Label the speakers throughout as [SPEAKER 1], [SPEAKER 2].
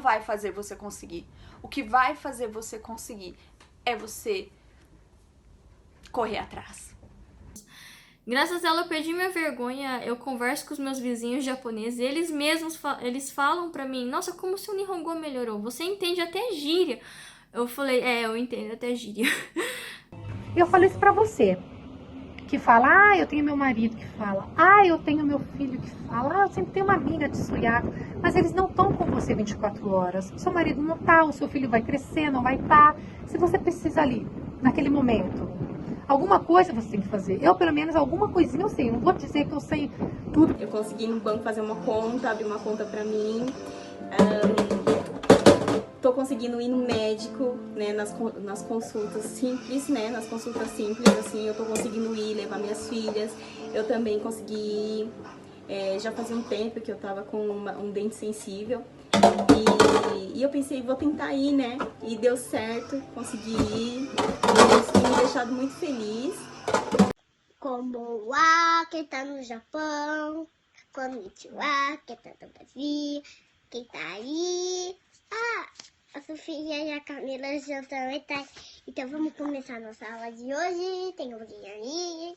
[SPEAKER 1] não vai fazer você conseguir. O que vai fazer você conseguir é você correr atrás.
[SPEAKER 2] Graças a ela eu perdi minha vergonha, eu converso com os meus vizinhos japoneses, eles mesmos eles falam pra mim, nossa, como seu Nihongo melhorou, você entende até gíria. Eu falei, eu entendo até gíria.
[SPEAKER 3] Eu falei isso pra você, que fala, eu tenho meu marido que fala, eu tenho meu filho que fala, eu sempre tenho uma amiga de suiaco, mas eles não estão com você 24 horas, seu marido não tá, o seu filho vai crescer, não vai estar, se você precisa ali, naquele momento, alguma coisa você tem que fazer. Eu, pelo menos, alguma coisinha eu sei. Não vou dizer que eu sei tudo.
[SPEAKER 4] Eu consegui no banco fazer uma conta, abrir uma conta pra mim. Tô conseguindo ir no médico, né, nas consultas simples, né, nas consultas simples, assim, eu tô conseguindo ir, levar minhas filhas. Eu também consegui já fazia um tempo que eu tava com um dente sensível. E eu pensei, vou tentar ir, né? E deu certo, consegui ir. Isso tem me deixado muito feliz.
[SPEAKER 5] Como quem tá no Japão, konnichiwa, quem tá no Brasil, quem tá aí. A Sofia e a Camila já também tá. Então vamos começar a nossa aula de hoje. Tem alguém aí?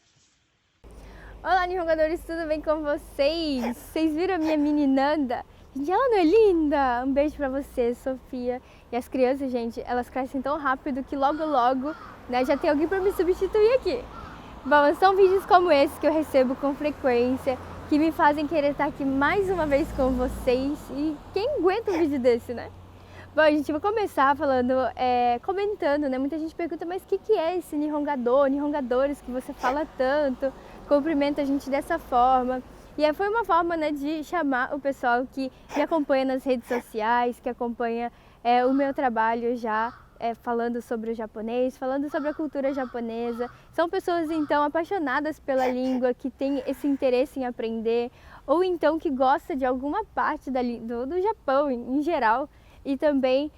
[SPEAKER 6] Olá, Nihongadores, tudo bem com vocês? Vocês viram a minha mini Nanda? Gente, ela não é linda? Um beijo pra você, Sofia. E as crianças, gente, elas crescem tão rápido que logo, né, já tem alguém pra me substituir aqui. Bom, são vídeos como esse que eu recebo com frequência, que me fazem querer estar aqui mais uma vez com vocês. E quem aguenta um vídeo desse, né? Bom, gente, vou começar falando, comentando, né? Muita gente pergunta, mas o que é esse Nihongadores que você fala tanto, cumprimenta a gente dessa forma. E foi uma forma, né, de chamar o pessoal que me acompanha nas redes sociais, que acompanha o meu trabalho já, falando sobre o japonês, falando sobre a cultura japonesa. São pessoas, então, apaixonadas pela língua, que têm esse interesse em aprender, ou então que gosta de alguma parte do Japão em geral. E também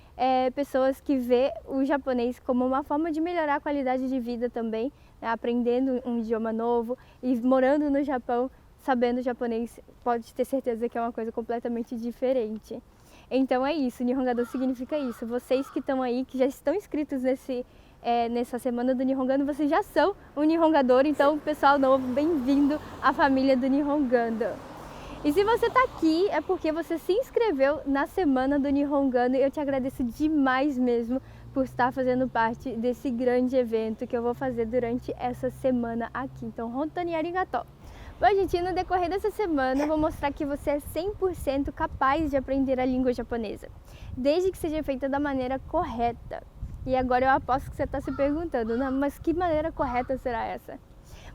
[SPEAKER 6] pessoas que vê o japonês como uma forma de melhorar a qualidade de vida também, né, aprendendo um idioma novo e morando no Japão, sabendo japonês, pode ter certeza que é uma coisa completamente diferente. Então é isso, Nihongado significa isso. Vocês que estão aí, que já estão inscritos nessa semana do Nihongando, vocês já são um Nihongador, então pessoal novo, bem-vindo à família do Nihongando. E se você está aqui, é porque você se inscreveu na semana do Nihongando e eu te agradeço demais mesmo por estar fazendo parte desse grande evento que eu vou fazer durante essa semana aqui. Então, Hontoni arigatou! Bom, gente, no decorrer dessa semana eu vou mostrar que você é 100% capaz de aprender a língua japonesa, desde que seja feita da maneira correta. E agora eu aposto que você está se perguntando, mas que maneira correta será essa?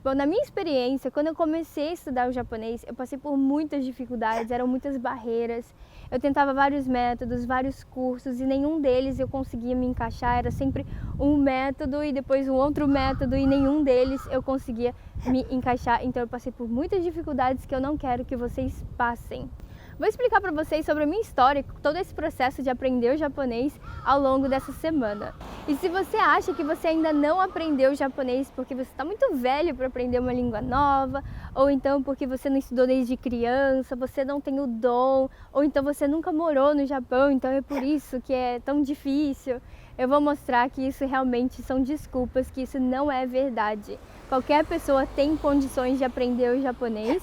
[SPEAKER 6] Bom, na minha experiência, quando eu comecei a estudar o japonês, eu passei por muitas dificuldades, eram muitas barreiras. Eu tentava vários métodos, vários cursos e nenhum deles eu conseguia me encaixar. Era sempre um método e depois um outro método e nenhum deles eu conseguia me encaixar. Então eu passei por muitas dificuldades que eu não quero que vocês passem. Vou explicar para vocês sobre a minha história, todo esse processo de aprender o japonês ao longo dessa semana. E se você acha que você ainda não aprendeu japonês porque você está muito velho para aprender uma língua nova, ou então porque você não estudou desde criança, você não tem o dom, ou então você nunca morou no Japão, então é por isso que é tão difícil, eu vou mostrar que isso realmente são desculpas, que isso não é verdade. Qualquer pessoa tem condições de aprender o japonês.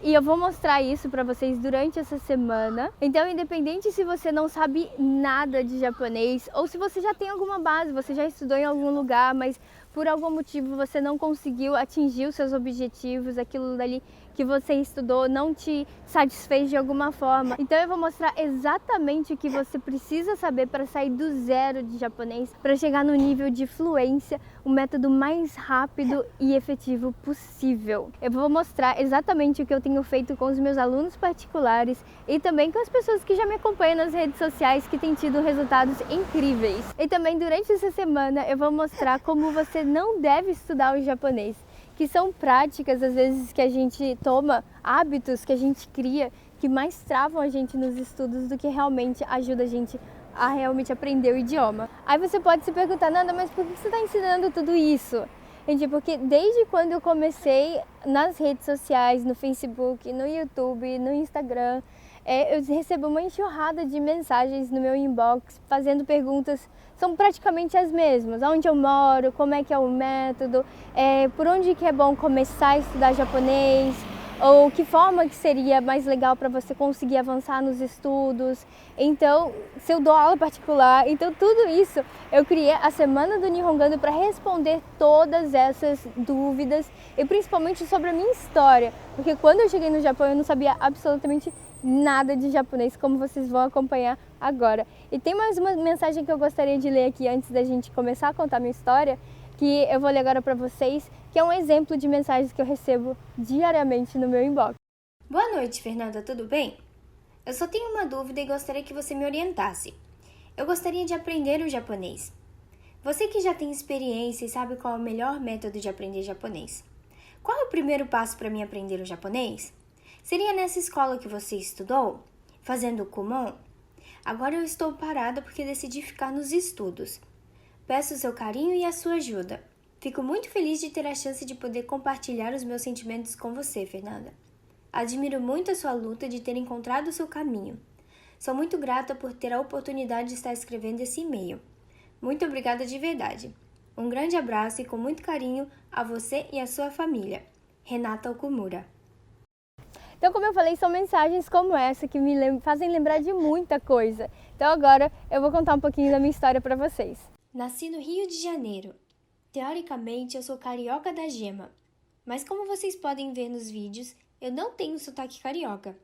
[SPEAKER 6] E eu vou mostrar isso para vocês durante essa semana. Então, independente se você não sabe nada de japonês ou se você já tem alguma base, você já estudou em algum lugar, mas por algum motivo você não conseguiu atingir os seus objetivos, aquilo dali que você estudou não te satisfez de alguma forma. Então eu vou mostrar exatamente o que você precisa saber para sair do zero de japonês, para chegar no nível de fluência, o método mais rápido e efetivo possível. Eu vou mostrar exatamente o que eu tenho feito com os meus alunos particulares e também com as pessoas que já me acompanham nas redes sociais, que têm tido resultados incríveis. E também durante essa semana eu vou mostrar como você não deve estudar o japonês, que são práticas, às vezes, que a gente toma, hábitos que a gente cria, que mais travam a gente nos estudos do que realmente ajuda a gente a realmente aprender o idioma. Aí você pode se perguntar, Nanda, mas por que você está ensinando tudo isso? Gente, porque desde quando eu comecei nas redes sociais, no Facebook, no YouTube, no Instagram, eu recebo uma enxurrada de mensagens no meu inbox fazendo perguntas, são praticamente as mesmas. Onde eu moro, como é que é o método, por onde que é bom começar a estudar japonês, ou que forma que seria mais legal para você conseguir avançar nos estudos. Então, se eu dou aula particular, então tudo isso eu criei a Semana do Nihongando para responder todas essas dúvidas e principalmente sobre a minha história, porque quando eu cheguei no Japão eu não sabia absolutamente nada de japonês, como vocês vão acompanhar agora. E tem mais uma mensagem que eu gostaria de ler aqui antes da gente começar a contar minha história, que eu vou ler agora para vocês, que é um exemplo de mensagens que eu recebo diariamente no meu inbox.
[SPEAKER 7] Boa noite, Fernanda, tudo bem? Eu só tenho uma dúvida e gostaria que você me orientasse. Eu gostaria de aprender o japonês. Você que já tem experiência e sabe qual é o melhor método de aprender japonês. Qual é o primeiro passo para mim aprender o japonês? Seria nessa escola que você estudou? Fazendo o Kumon? Agora eu estou parada porque decidi ficar nos estudos. Peço o seu carinho e a sua ajuda. Fico muito feliz de ter a chance de poder compartilhar os meus sentimentos com você, Fernanda. Admiro muito a sua luta de ter encontrado o seu caminho. Sou muito grata por ter a oportunidade de estar escrevendo esse e-mail. Muito obrigada de verdade. Um grande abraço e com muito carinho a você e a sua família. Renata Okumura.
[SPEAKER 6] Então, como eu falei, são mensagens como essa que me fazem lembrar de muita coisa. Então agora eu vou contar um pouquinho da minha história para vocês.
[SPEAKER 7] Nasci no Rio de Janeiro. Teoricamente, eu sou carioca da gema. Mas como vocês podem ver nos vídeos, eu não tenho sotaque carioca.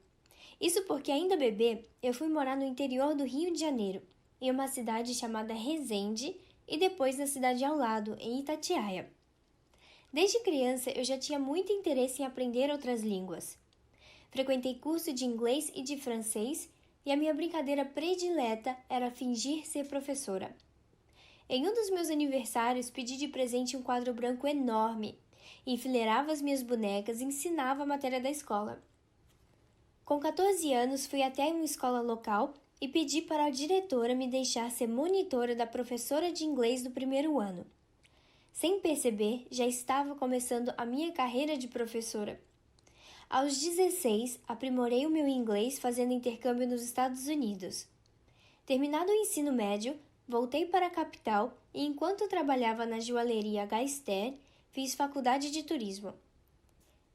[SPEAKER 7] Isso porque, ainda bebê, eu fui morar no interior do Rio de Janeiro, em uma cidade chamada Resende e depois na cidade ao lado, em Itatiaia. Desde criança, eu já tinha muito interesse em aprender outras línguas. Frequentei curso de inglês e de francês e a minha brincadeira predileta era fingir ser professora. Em um dos meus aniversários, pedi de presente um quadro branco enorme, enfileirava as minhas bonecas e ensinava a matéria da escola. Com 14 anos, fui até uma escola local e pedi para a diretora me deixar ser monitora da professora de inglês do primeiro ano. Sem perceber, já estava começando a minha carreira de professora. Aos 16, aprimorei o meu inglês fazendo intercâmbio nos Estados Unidos. Terminado o ensino médio, voltei para a capital e, enquanto trabalhava na joalheria Gaster, fiz faculdade de turismo.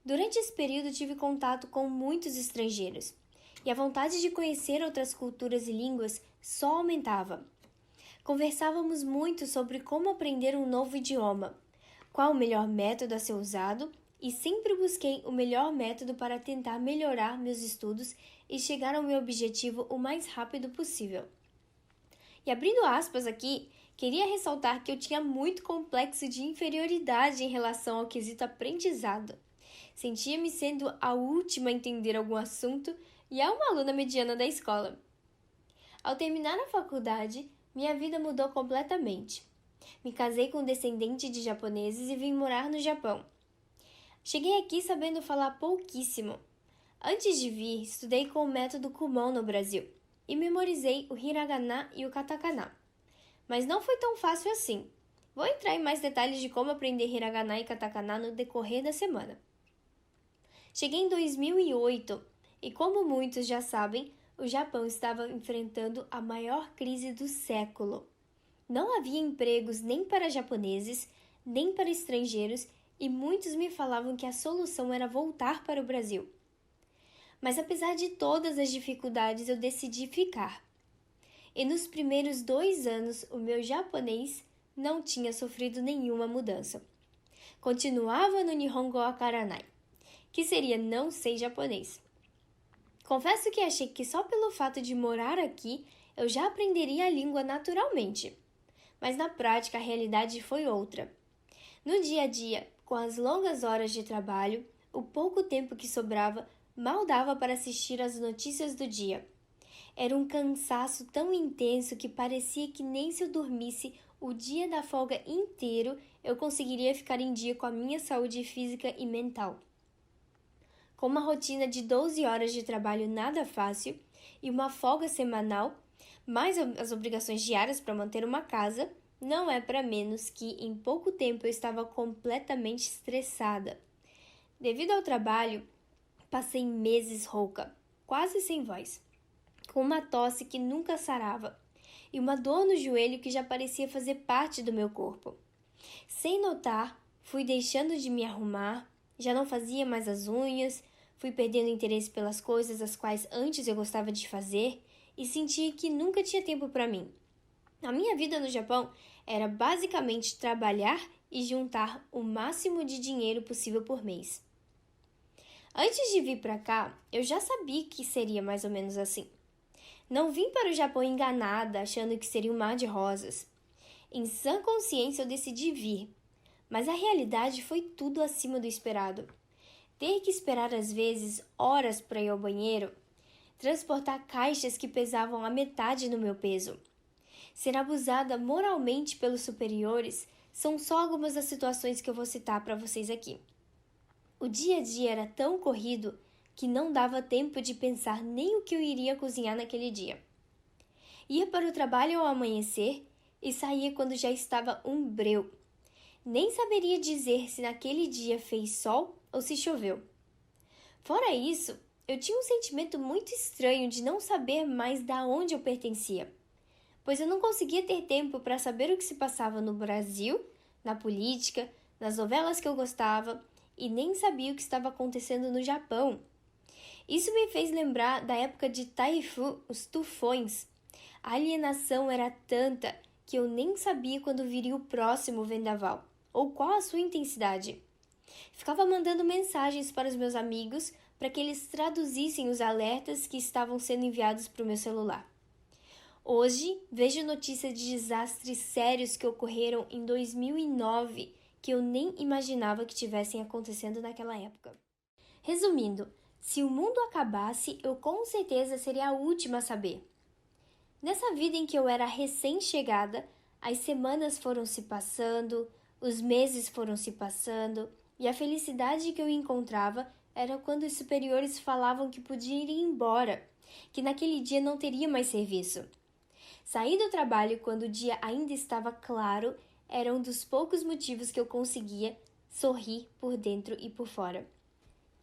[SPEAKER 7] Durante esse período, tive contato com muitos estrangeiros e a vontade de conhecer outras culturas e línguas só aumentava. Conversávamos muito sobre como aprender um novo idioma, qual o melhor método a ser usado e sempre busquei o melhor método para tentar melhorar meus estudos e chegar ao meu objetivo o mais rápido possível. E abrindo aspas aqui, queria ressaltar que eu tinha muito complexo de inferioridade em relação ao quesito aprendizado. Sentia-me sendo a última a entender algum assunto e a uma aluna mediana da escola. Ao terminar a faculdade, minha vida mudou completamente. Me casei com um descendente de japoneses e vim morar no Japão. Cheguei aqui sabendo falar pouquíssimo. Antes de vir, estudei com o método Kumon no Brasil e memorizei o hiragana e o katakana. Mas não foi tão fácil assim. Vou entrar em mais detalhes de como aprender hiragana e katakana no decorrer da semana. Cheguei em 2008 e, como muitos já sabem, o Japão estava enfrentando a maior crise do século. Não havia empregos nem para japoneses, nem para estrangeiros e muitos me falavam que a solução era voltar para o Brasil. Mas apesar de todas as dificuldades, eu decidi ficar. E nos primeiros 2 anos, o meu japonês não tinha sofrido nenhuma mudança. Continuava no Nihongo Wakaranai, que seria não sei japonês. Confesso que achei que só pelo fato de morar aqui, eu já aprenderia a língua naturalmente. Mas na prática, a realidade foi outra. No dia a dia, com as longas horas de trabalho, o pouco tempo que sobrava mal dava para assistir às notícias do dia. Era um cansaço tão intenso que parecia que nem se eu dormisse o dia da folga inteiro eu conseguiria ficar em dia com a minha saúde física e mental. Com uma rotina de 12 horas de trabalho nada fácil e uma folga semanal, mais as obrigações diárias para manter uma casa, não é para menos que em pouco tempo eu estava completamente estressada. Devido ao trabalho, passei meses rouca. quase sem voz, com uma tosse que nunca sarava e uma dor no joelho que já parecia fazer parte do meu corpo. Sem notar, fui deixando de me arrumar, já não fazia mais as unhas, fui perdendo interesse pelas coisas as quais antes eu gostava de fazer e senti que nunca tinha tempo para mim. A minha vida no Japão era basicamente trabalhar e juntar o máximo de dinheiro possível por mês. Antes de vir para cá, eu já sabia que seria mais ou menos assim. Não vim para o Japão enganada, achando que seria um mar de rosas. Em sã consciência eu decidi vir, mas a realidade foi tudo acima do esperado. Ter que esperar às vezes horas para ir ao banheiro, transportar caixas que pesavam a metade do meu peso, ser abusada moralmente pelos superiores são só algumas das situações que eu vou citar para vocês aqui. O dia a dia era tão corrido que não dava tempo de pensar nem o que eu iria cozinhar naquele dia. Ia para o trabalho ao amanhecer e saía quando já estava um breu. Nem saberia dizer se naquele dia fez sol ou se choveu. Fora isso, eu tinha um sentimento muito estranho de não saber mais da onde eu pertencia, pois eu não conseguia ter tempo para saber o que se passava no Brasil, na política, nas novelas que eu gostava, e nem sabia o que estava acontecendo no Japão. Isso me fez lembrar da época de Taifu, os tufões. A alienação era tanta que eu nem sabia quando viria o próximo vendaval, ou qual a sua intensidade. Ficava mandando mensagens para os meus amigos para que eles traduzissem os alertas que estavam sendo enviados para o meu celular. Hoje, vejo notícias de desastres sérios que ocorreram em 2009 que eu nem imaginava que tivessem acontecendo naquela época. Resumindo, se o mundo acabasse, eu com certeza seria a última a saber. Nessa vida em que eu era recém-chegada, as semanas foram se passando, os meses foram se passando, e a felicidade que eu encontrava era quando os superiores falavam que podia ir embora, que naquele dia não teria mais serviço. Sair do trabalho quando o dia ainda estava claro era um dos poucos motivos que eu conseguia sorrir por dentro e por fora.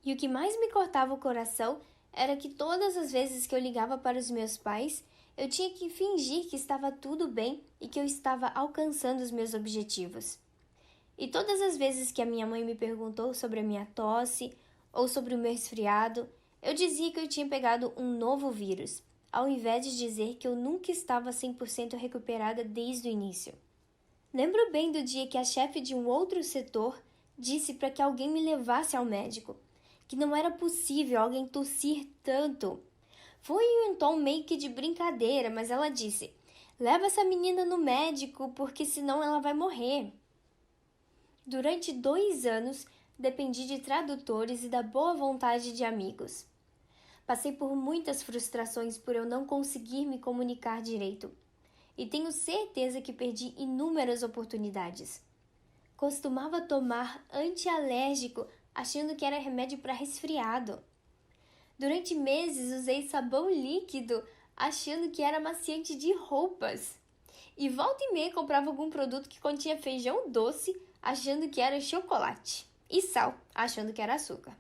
[SPEAKER 7] E o que mais me cortava o coração era que todas as vezes que eu ligava para os meus pais, eu tinha que fingir que estava tudo bem e que eu estava alcançando os meus objetivos. E todas as vezes que a minha mãe me perguntou sobre a minha tosse ou sobre o meu resfriado, eu dizia que eu tinha pegado um novo vírus, ao invés de dizer que eu nunca estava 100% recuperada desde o início. Lembro bem do dia que a chefe de um outro setor disse para que alguém me levasse ao médico, que não era possível alguém tossir tanto. Foi em um tom meio que de brincadeira, mas ela disse: "Leva essa menina no médico, porque senão ela vai morrer." Durante 2 anos, dependi de tradutores e da boa vontade de amigos. Passei por muitas frustrações por eu não conseguir me comunicar direito. E tenho certeza que perdi inúmeras oportunidades. Costumava tomar antialérgico achando que era remédio para resfriado. Durante meses usei sabão líquido achando que era amaciante de roupas. E volta e meia comprava algum produto que continha feijão doce achando que era chocolate. E sal achando que era açúcar.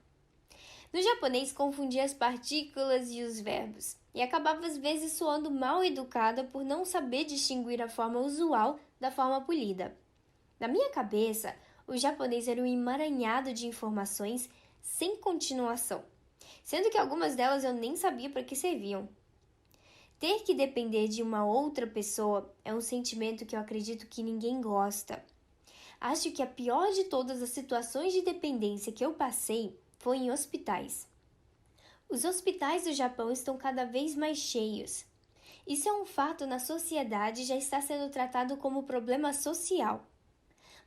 [SPEAKER 7] No japonês, confundia as partículas e os verbos, e acabava às vezes soando mal educada por não saber distinguir a forma usual da forma polida. Na minha cabeça, o japonês era um emaranhado de informações sem continuação, sendo que algumas delas eu nem sabia para que serviam. Ter que depender de uma outra pessoa é um sentimento que eu acredito que ninguém gosta. Acho que a pior de todas as situações de dependência que eu passei foi em hospitais. Os hospitais do Japão estão cada vez mais cheios. Isso é um fato na sociedade e já está sendo tratado como problema social.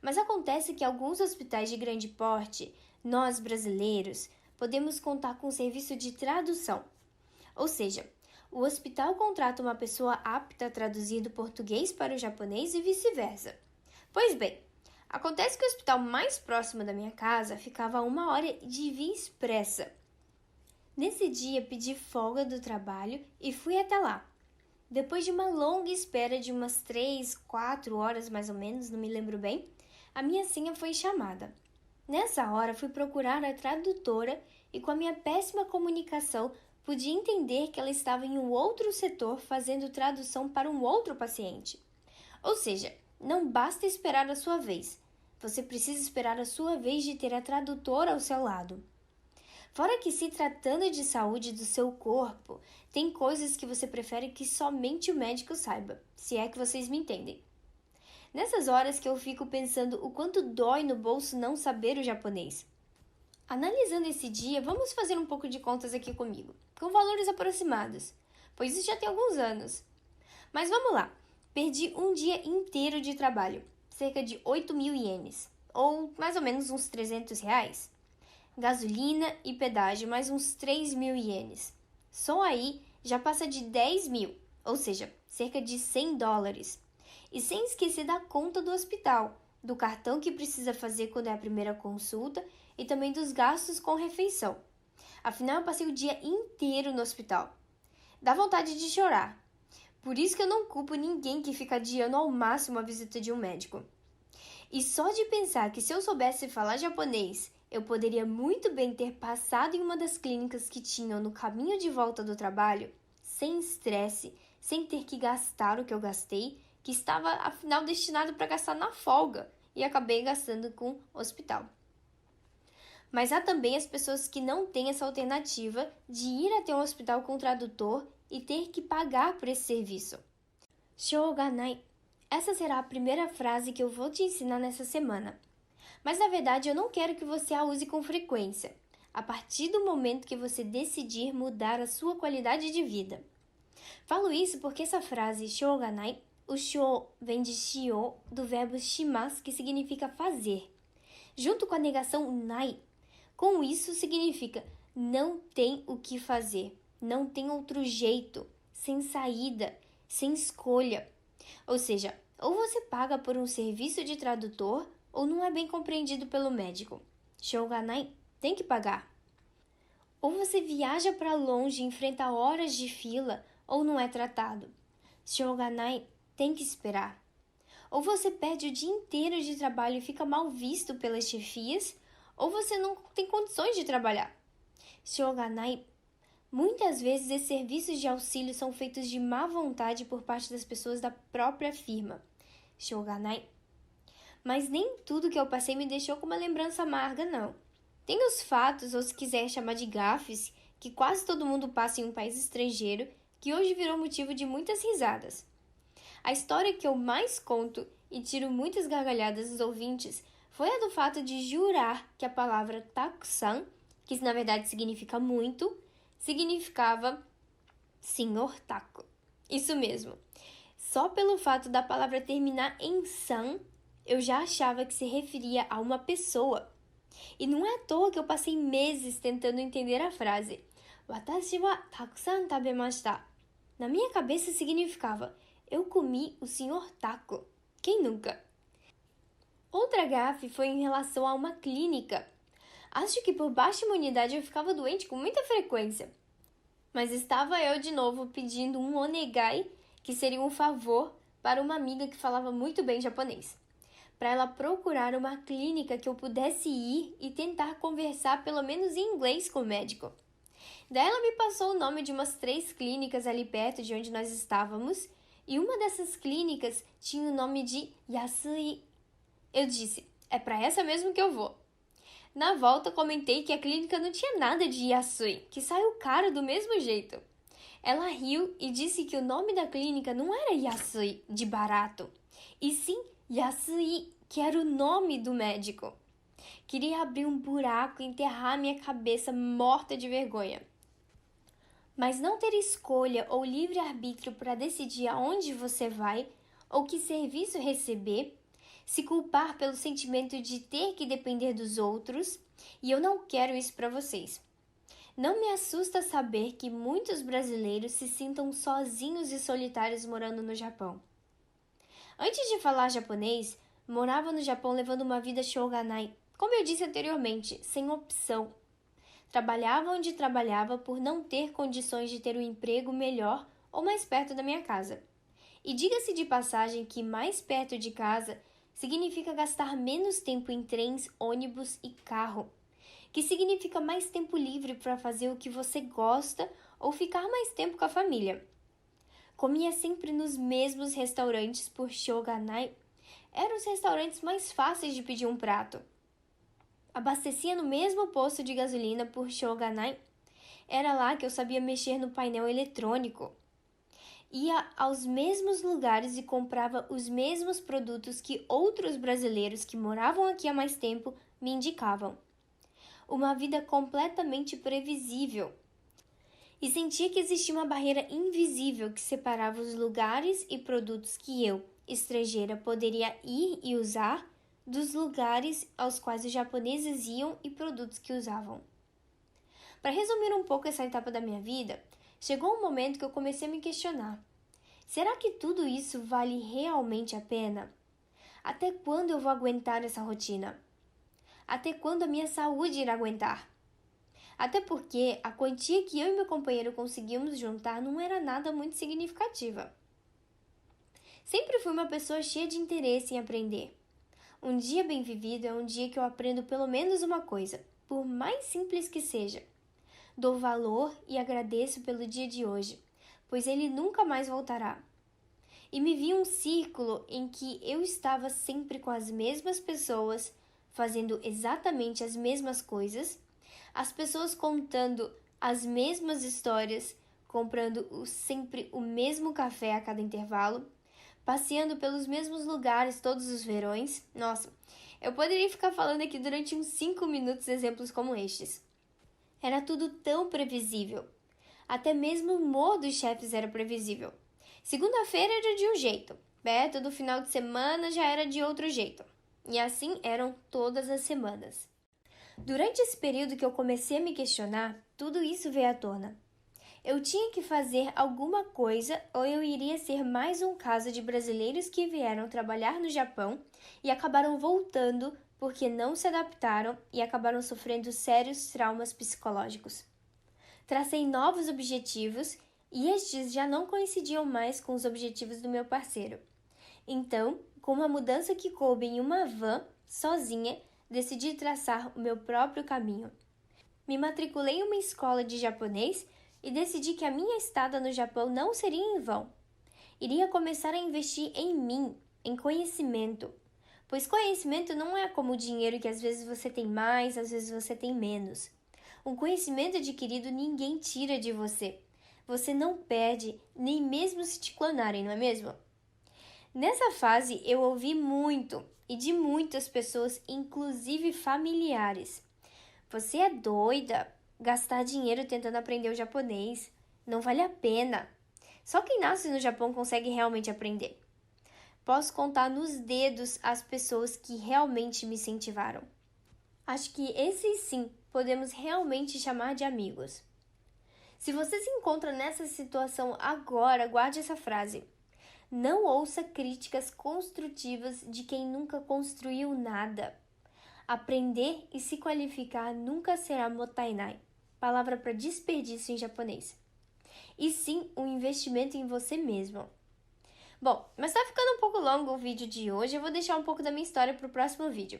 [SPEAKER 7] Mas acontece que alguns hospitais de grande porte, nós brasileiros, podemos contar com serviço de tradução. Ou seja, o hospital contrata uma pessoa apta a traduzir do português para o japonês e vice-versa. Pois bem, acontece que o hospital mais próximo da minha casa ficava a 1 hora de via expressa. Nesse dia, pedi folga do trabalho e fui até lá. Depois de uma longa espera de umas 3, 4 horas mais ou menos, não me lembro bem, a minha senha foi chamada. Nessa hora, fui procurar a tradutora e com a minha péssima comunicação, podia entender que ela estava em um outro setor fazendo tradução para um outro paciente. Ou seja, não basta esperar a sua vez. Você precisa esperar a sua vez de ter a tradutora ao seu lado. Fora que, se tratando de saúde do seu corpo, tem coisas que você prefere que somente o médico saiba, se é que vocês me entendem. Nessas horas que eu fico pensando o quanto dói no bolso não saber o japonês. Analisando esse dia, vamos fazer um pouco de contas aqui comigo, com valores aproximados, pois isso já tem alguns anos. Mas vamos lá, perdi um dia inteiro de trabalho, cerca de 8.000 ienes, ou mais ou menos uns R$300. Gasolina e pedágio, mais uns 3.000 ienes. Só aí já passa de 10.000, ou seja, cerca de $100. E sem esquecer da conta do hospital, do cartão que precisa fazer quando é a primeira consulta e também dos gastos com refeição. Afinal, eu passei o dia inteiro no hospital. Dá vontade de chorar. Por isso que eu não culpo ninguém que fica adiando ao máximo a visita de um médico. E só de pensar que se eu soubesse falar japonês, eu poderia muito bem ter passado em uma das clínicas que tinham no caminho de volta do trabalho, sem estresse, sem ter que gastar o que eu gastei, que estava afinal destinado para gastar na folga, e acabei gastando com o hospital. Mas há também as pessoas que não têm essa alternativa de ir até um hospital com tradutor e ter que pagar por esse serviço. Shouganai. Essa será a primeira frase que eu vou te ensinar nessa semana. Mas na verdade eu não quero que você a use com frequência, a partir do momento que você decidir mudar a sua qualidade de vida. Falo isso porque essa frase shouganai, o shou vem de shio, do verbo shimasu, que significa fazer, junto com a negação nai. Com isso significa não tem o que fazer, não tem outro jeito, sem saída, sem escolha. Ou seja, ou você paga por um serviço de tradutor, ou não é bem compreendido pelo médico. Shouganai, tem que pagar. Ou você viaja para longe e enfrenta horas de fila, ou não é tratado. Shouganai, tem que esperar. Ou você perde o dia inteiro de trabalho e fica mal visto pelas chefias, ou você não tem condições de trabalhar. Shouganai, muitas vezes esses serviços de auxílio são feitos de má vontade por parte das pessoas da própria firma. Shouganai. Mas nem tudo que eu passei me deixou com uma lembrança amarga, não. Tem os fatos, ou se quiser chamar de gafes, que quase todo mundo passa em um país estrangeiro, que hoje virou motivo de muitas risadas. A história que eu mais conto e tiro muitas gargalhadas dos ouvintes foi a do fato de jurar que a palavra takusan, que na verdade significa muito, significava senhor taco. Isso mesmo. Só pelo fato da palavra terminar em san, eu já achava que se referia a uma pessoa. E não é à toa que eu passei meses tentando entender a frase. Watashi wa takusan tabemashita. Na minha cabeça significava, eu comi o senhor taco. Quem nunca? Outra gafe foi em relação a uma clínica. Acho que por baixa imunidade eu ficava doente com muita frequência. Mas estava eu de novo pedindo um onegai, que seria um favor, para uma amiga que falava muito bem japonês, para ela procurar uma clínica que eu pudesse ir e tentar conversar pelo menos em inglês com o médico. Daí ela me passou o nome de umas 3 clínicas ali perto de onde nós estávamos, e uma dessas clínicas tinha o nome de Yasui. Eu disse, é para essa mesmo que eu vou. Na volta comentei que a clínica não tinha nada de Yasui, que saiu caro do mesmo jeito. Ela riu e disse que o nome da clínica não era Yasui, de barato, e sim Yasui, que era o nome do médico. Queria abrir um buraco e enterrar minha cabeça morta de vergonha. Mas não ter escolha ou livre-arbítrio para decidir aonde você vai ou que serviço receber, se culpar pelo sentimento de ter que depender dos outros, e eu não quero isso para vocês. Não me assusta saber que muitos brasileiros se sintam sozinhos e solitários morando no Japão. Antes de falar japonês, morava no Japão levando uma vida shouganai, como eu disse anteriormente, sem opção. Trabalhava onde trabalhava por não ter condições de ter um emprego melhor ou mais perto da minha casa. E diga-se de passagem que mais perto de casa significa gastar menos tempo em trens, ônibus e carro, que significa mais tempo livre para fazer o que você gosta ou ficar mais tempo com a família. Comia sempre nos mesmos restaurantes por Shoganai. Eram os restaurantes mais fáceis de pedir um prato. Abastecia no mesmo posto de gasolina por Shoganai. Era lá que eu sabia mexer no painel eletrônico. Ia aos mesmos lugares e comprava os mesmos produtos que outros brasileiros que moravam aqui há mais tempo me indicavam. Uma vida completamente previsível. E sentia que existia uma barreira invisível que separava os lugares e produtos que eu, estrangeira, poderia ir e usar dos lugares aos quais os japoneses iam e produtos que usavam. Para resumir um pouco essa etapa da minha vida, chegou um momento que eu comecei a me questionar. Será que tudo isso vale realmente a pena? Até quando eu vou aguentar essa rotina? Até quando a minha saúde irá aguentar? Até porque a quantia que eu e meu companheiro conseguimos juntar não era nada muito significativa. Sempre fui uma pessoa cheia de interesse em aprender. Um dia bem vivido é um dia que eu aprendo pelo menos uma coisa, por mais simples que seja. Dou valor e agradeço pelo dia de hoje, pois ele nunca mais voltará. E me vi um círculo em que eu estava sempre com as mesmas pessoas, fazendo exatamente as mesmas coisas, as pessoas contando as mesmas histórias, comprando sempre o mesmo café a cada intervalo, passeando pelos mesmos lugares todos os verões. Nossa, eu poderia ficar falando aqui durante uns 5 minutos exemplos como estes. Era tudo tão previsível. Até mesmo o humor dos chefes era previsível. Segunda-feira era de um jeito, perto do final de semana já era de outro jeito. E assim eram todas as semanas. Durante esse período que eu comecei a me questionar, tudo isso veio à tona. Eu tinha que fazer alguma coisa ou eu iria ser mais um caso de brasileiros que vieram trabalhar no Japão e acabaram voltando porque não se adaptaram e acabaram sofrendo sérios traumas psicológicos. Tracei novos objetivos e estes já não coincidiam mais com os objetivos do meu parceiro. Então, com uma mudança que coube em uma van, sozinha, decidi traçar o meu próprio caminho. Me matriculei em uma escola de japonês e decidi que a minha estada no Japão não seria em vão. Iria começar a investir em mim, em conhecimento. Pois conhecimento não é como o dinheiro que às vezes você tem mais, às vezes você tem menos. Um conhecimento adquirido ninguém tira de você. Você não perde, nem mesmo se te clonarem, não é mesmo? Nessa fase, eu ouvi muito e de muitas pessoas, inclusive familiares. Você é doida? Gastar dinheiro tentando aprender o japonês. Não vale a pena. Só quem nasce no Japão consegue realmente aprender. Posso contar nos dedos as pessoas que realmente me incentivaram. Acho que esses sim podemos realmente chamar de amigos. Se você se encontra nessa situação agora, guarde essa frase. Não ouça críticas construtivas de quem nunca construiu nada. Aprender e se qualificar nunca será mottainai, palavra para desperdício em japonês. E sim um investimento em você mesmo. Bom, mas tá ficando um pouco longo o vídeo de hoje, eu vou deixar um pouco da minha história para o próximo vídeo.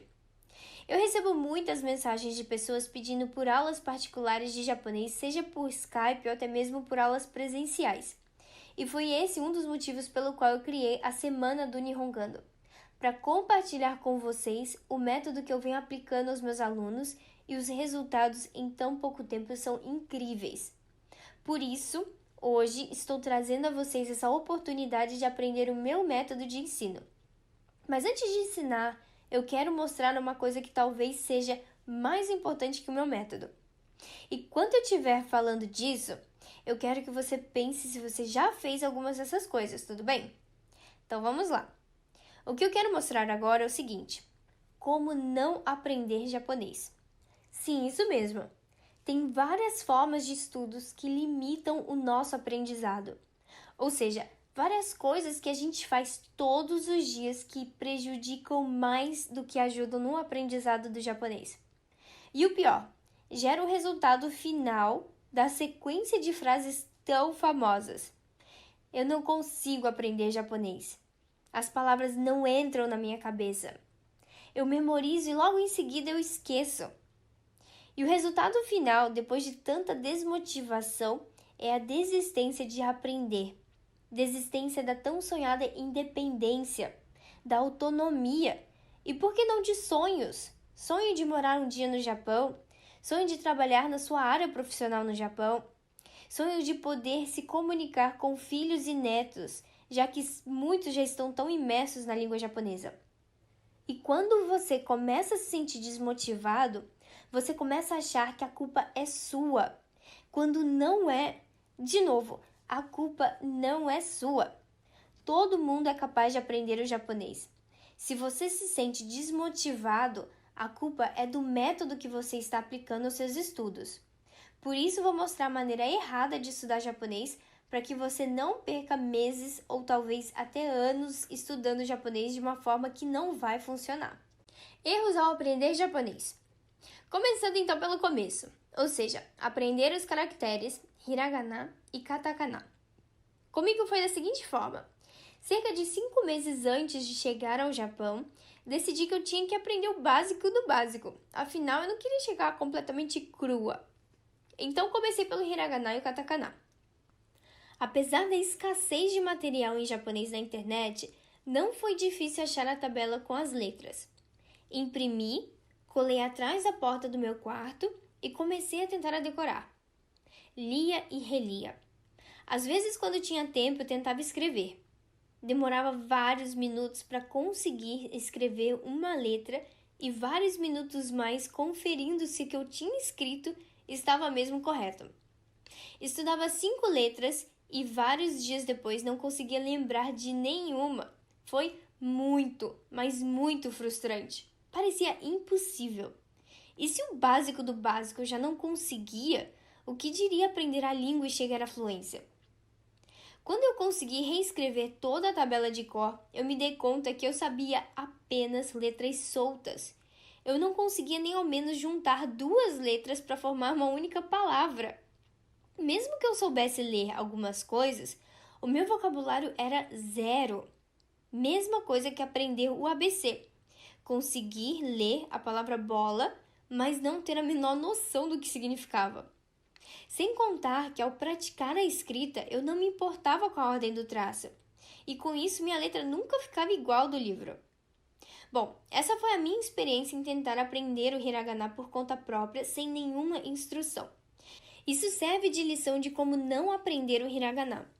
[SPEAKER 7] Eu recebo muitas mensagens de pessoas pedindo por aulas particulares de japonês, seja por Skype ou até mesmo por aulas presenciais. E foi esse um dos motivos pelo qual eu criei a Semana do Nihongando, para compartilhar com vocês o método que eu venho aplicando aos meus alunos e os resultados em tão pouco tempo são incríveis. Por isso, hoje estou trazendo a vocês essa oportunidade de aprender o meu método de ensino. Mas antes de ensinar, eu quero mostrar uma coisa que talvez seja mais importante que o meu método. E quando eu estiver falando disso, eu quero que você pense se você já fez algumas dessas coisas, tudo bem? Então vamos lá. O que eu quero mostrar agora é o seguinte: como não aprender japonês. Sim, isso mesmo. Tem várias formas de estudos que limitam o nosso aprendizado. Ou seja, várias coisas que a gente faz todos os dias que prejudicam mais do que ajudam no aprendizado do japonês. E o pior, gera o resultado final da sequência de frases tão famosas. Eu não consigo aprender japonês. As palavras não entram na minha cabeça. Eu memorizo e logo em seguida eu esqueço. E o resultado final, depois de tanta desmotivação, é a desistência de aprender, desistência da tão sonhada independência, da autonomia e por que não de sonhos? Sonho de morar um dia no Japão, sonho de trabalhar na sua área profissional no Japão, sonho de poder se comunicar com filhos e netos, já que muitos já estão tão imersos na língua japonesa. E quando você começa a se sentir desmotivado, você começa a achar que a culpa é sua, quando não é. De novo, a culpa não é sua. Todo mundo é capaz de aprender o japonês. Se você se sente desmotivado, a culpa é do método que você está aplicando aos seus estudos. Por isso, vou mostrar a maneira errada de estudar japonês para que você não perca meses ou talvez até anos estudando japonês de uma forma que não vai funcionar. Erros ao aprender japonês. Começando então pelo começo, ou seja, aprender os caracteres hiragana e katakana. Comigo foi da seguinte forma. Cerca de 5 meses antes de chegar ao Japão, decidi que eu tinha que aprender o básico do básico. Afinal, eu não queria chegar completamente crua. Então, comecei pelo hiragana e o katakana. Apesar da escassez de material em japonês na internet, não foi difícil achar a tabela com as letras. Imprimi, colei atrás da porta do meu quarto e comecei a tentar decorar. Lia e relia. Às vezes, quando tinha tempo, eu tentava escrever. Demorava vários minutos para conseguir escrever uma letra e vários minutos mais conferindo se o que eu tinha escrito estava mesmo correto. Estudava 5 letras e vários dias depois não conseguia lembrar de nenhuma. Foi muito, mas muito frustrante. Parecia impossível. E se o básico do básico já não conseguia, o que diria aprender a língua e chegar à fluência? Quando eu consegui reescrever toda a tabela de cor, eu me dei conta que eu sabia apenas letras soltas. Eu não conseguia nem ao menos juntar 2 letras para formar uma única palavra. Mesmo que eu soubesse ler algumas coisas, o meu vocabulário era 0. Mesma coisa que aprender o ABC. Conseguir ler a palavra bola, mas não ter a menor noção do que significava. Sem contar que ao praticar a escrita, eu não me importava com a ordem do traço. E com isso, minha letra nunca ficava igual do livro. Bom, essa foi a minha experiência em tentar aprender o hiragana por conta própria, sem nenhuma instrução. Isso serve de lição de como não aprender o hiragana.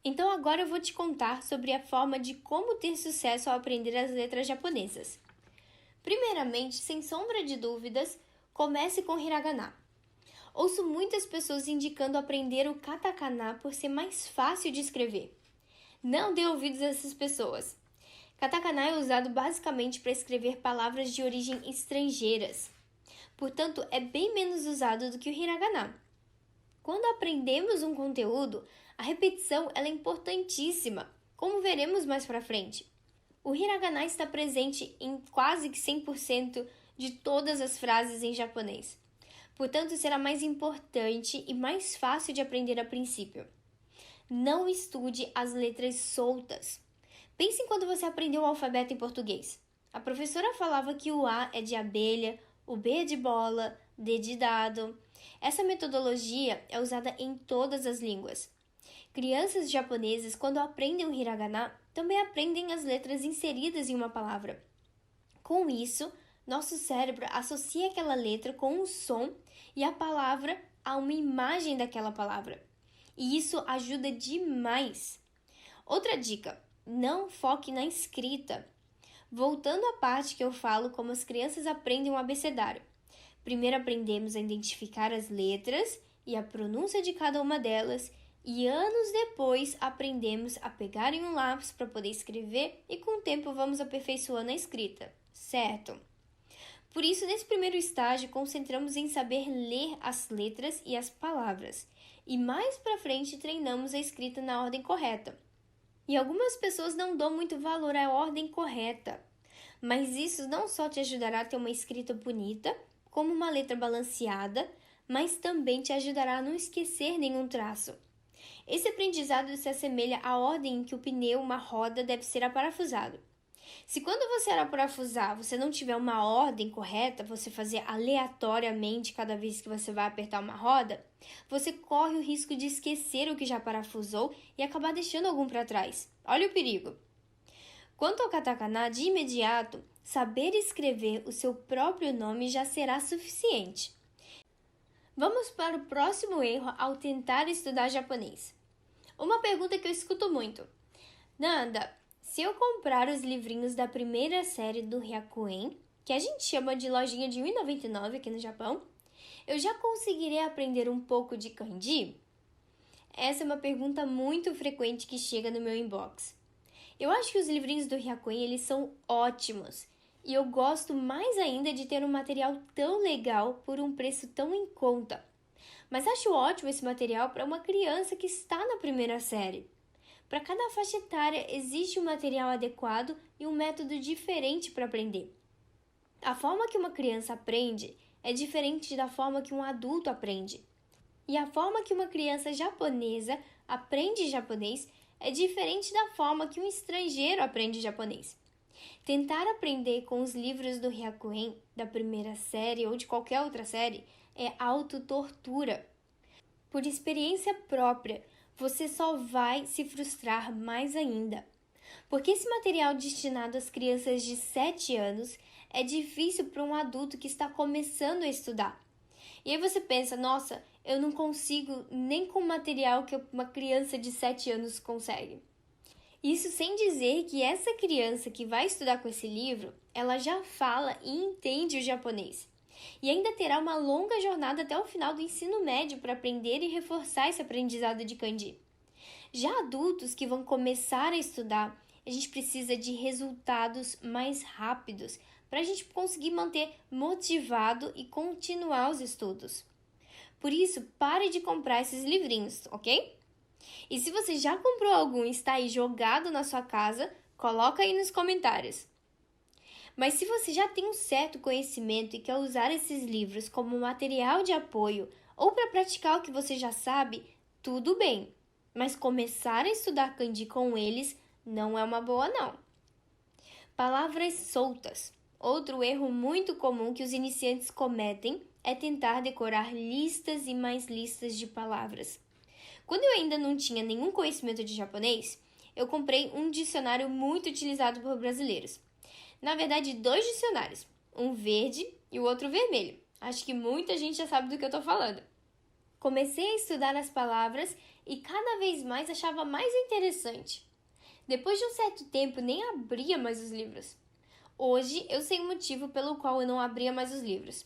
[SPEAKER 7] Então agora eu vou te contar sobre a forma de como ter sucesso ao aprender as letras japonesas. Primeiramente, sem sombra de dúvidas, comece com hiragana. Ouço muitas pessoas indicando aprender o katakana por ser mais fácil de escrever. Não dê ouvidos a essas pessoas. Katakana é usado basicamente para escrever palavras de origem estrangeiras. Portanto, é bem menos usado do que o hiragana. Quando aprendemos um conteúdo, a repetição ela é importantíssima, como veremos mais para frente. O hiragana está presente em quase que 100% de todas as frases em japonês. Portanto, será mais importante e mais fácil de aprender a princípio. Não estude as letras soltas. Pense em quando você aprendeu o alfabeto em português. A professora falava que o A é de abelha, o B é de bola, D de dado. Essa metodologia é usada em todas as línguas. Crianças japonesas, quando aprendem o hiragana, também aprendem as letras inseridas em uma palavra. Com isso, nosso cérebro associa aquela letra com um som e a palavra a uma imagem daquela palavra. E isso ajuda demais. Outra dica, não foque na escrita. Voltando à parte que eu falo como as crianças aprendem o abecedário. Primeiro aprendemos a identificar as letras e a pronúncia de cada uma delas, e anos depois aprendemos a pegar em um lápis para poder escrever e com o tempo vamos aperfeiçoando a escrita, certo? Por isso, nesse primeiro estágio, concentramos em saber ler as letras e as palavras, e mais para frente treinamos a escrita na ordem correta. E algumas pessoas não dão muito valor à ordem correta, mas isso não só te ajudará a ter uma escrita bonita, como uma letra balanceada, mas também te ajudará a não esquecer nenhum traço. Esse aprendizado se assemelha à ordem em que o pneu, uma roda, deve ser aparafusado. Se quando você parafusar, você não tiver uma ordem correta, você fazer aleatoriamente cada vez que você vai apertar uma roda, você corre o risco de esquecer o que já parafusou e acabar deixando algum para trás. Olha o perigo! Quanto ao katakana, de imediato, saber escrever o seu próprio nome já será suficiente. Vamos para o próximo erro ao tentar estudar japonês. Uma pergunta que eu escuto muito. Nanda, se eu comprar os livrinhos da primeira série do Hyakuen, que a gente chama de lojinha de R$1,99 aqui no Japão, eu já conseguirei aprender um pouco de kanji? Essa é uma pergunta muito frequente que chega no meu inbox. Eu acho que os livrinhos do Hyakuen, eles são ótimos. E eu gosto mais ainda de ter um material tão legal por um preço tão em conta. Mas acho ótimo esse material para uma criança que está na primeira série. Para cada faixa etária existe um material adequado e um método diferente para aprender. A forma que uma criança aprende é diferente da forma que um adulto aprende. E a forma que uma criança japonesa aprende japonês é diferente da forma que um estrangeiro aprende japonês. Tentar aprender com os livros do Hyakuen, da primeira série ou de qualquer outra série, é autotortura. Por experiência própria, você só vai se frustrar mais ainda. Porque esse material destinado às crianças de 7 anos é difícil para um adulto que está começando a estudar. E aí você pensa, nossa, eu não consigo nem com o material que uma criança de 7 anos consegue. Isso sem dizer que essa criança que vai estudar com esse livro, ela já fala e entende o japonês. E ainda terá uma longa jornada até o final do ensino médio para aprender e reforçar esse aprendizado de kanji. Já adultos que vão começar a estudar, a gente precisa de resultados mais rápidos para a gente conseguir manter motivado e continuar os estudos. Por isso, pare de comprar esses livrinhos, ok? E se você já comprou algum e está aí jogado na sua casa, coloca aí nos comentários. Mas se você já tem um certo conhecimento e quer usar esses livros como material de apoio ou para praticar o que você já sabe, tudo bem. Mas começar a estudar kanji com eles não é uma boa não. Palavras soltas. Outro erro muito comum que os iniciantes cometem é tentar decorar listas e mais listas de palavras. Quando eu ainda não tinha nenhum conhecimento de japonês, eu comprei um dicionário muito utilizado por brasileiros. Na verdade, 2 dicionários, um verde e o outro vermelho. Acho que muita gente já sabe do que eu estou falando. Comecei a estudar as palavras e cada vez mais achava mais interessante. Depois de um certo tempo, nem abria mais os livros. Hoje, eu sei o motivo pelo qual eu não abria mais os livros.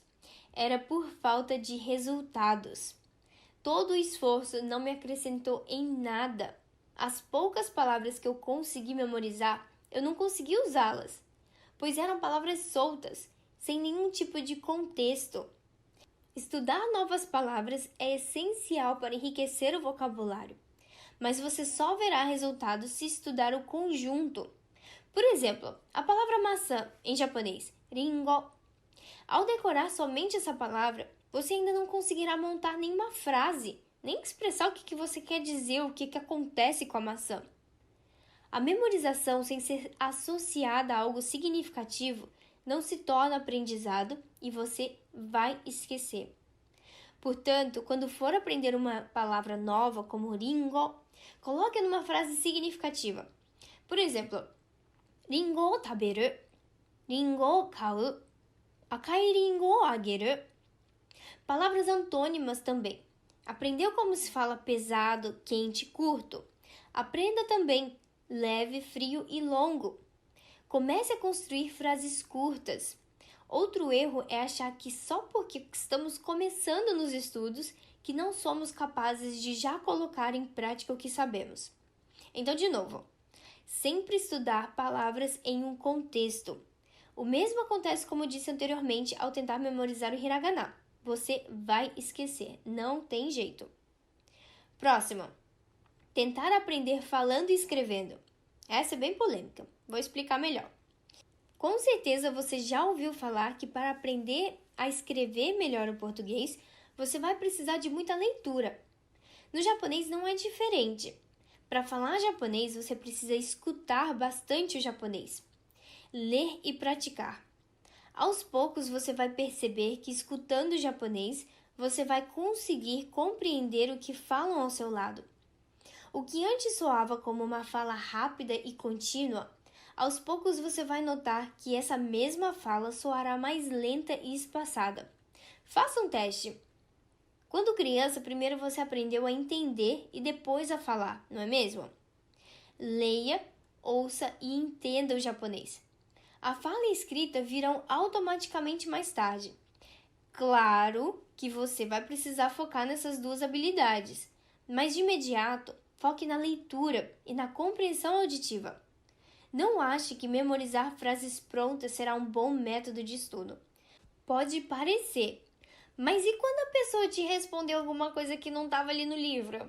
[SPEAKER 7] Era por falta de resultados. Todo o esforço não me acrescentou em nada. As poucas palavras que eu consegui memorizar, eu não consegui usá-las, pois eram palavras soltas, sem nenhum tipo de contexto. Estudar novas palavras é essencial para enriquecer o vocabulário, mas você só verá resultados se estudar o conjunto. Por exemplo, a palavra maçã em japonês, ringo. Ao decorar somente essa palavra, você ainda não conseguirá montar nenhuma frase, nem expressar o que você quer dizer, o que acontece com a maçã. A memorização sem ser associada a algo significativo não se torna aprendizado e você vai esquecer. Portanto, quando for aprender uma palavra nova como ringo, coloque numa frase significativa. Por exemplo, ringo o taberu, ringo o kau, akai ringo o ageru. Palavras antônimas também. Aprendeu como se fala pesado, quente, curto? Aprenda também leve, frio e longo. Comece a construir frases curtas. Outro erro é achar que só porque estamos começando nos estudos que não somos capazes de já colocar em prática o que sabemos. Então, de novo, sempre estudar palavras em um contexto. O mesmo acontece, como disse anteriormente, ao tentar memorizar o hiragana. Você vai esquecer, não tem jeito. Próximo. Tentar aprender falando e escrevendo. Essa é bem polêmica, vou explicar melhor. Com certeza você já ouviu falar que para aprender a escrever melhor o português, você vai precisar de muita leitura. No japonês não é diferente. Para falar japonês, você precisa escutar bastante o japonês. ler e praticar. Aos poucos você vai perceber que escutando japonês, você vai conseguir compreender o que falam ao seu lado. O que antes soava como uma fala rápida e contínua, aos poucos você vai notar que essa mesma fala soará mais lenta e espaçada. Faça um teste. Quando criança, primeiro você aprendeu a entender e depois a falar, não é mesmo? Leia, ouça e entenda o japonês. A fala e a escrita virão automaticamente mais tarde. Claro que você vai precisar focar nessas duas habilidades, mas de imediato, foque na leitura e na compreensão auditiva. Não ache que memorizar frases prontas será um bom método de estudo. Pode parecer, mas e quando a pessoa te respondeu alguma coisa que não estava ali no livro?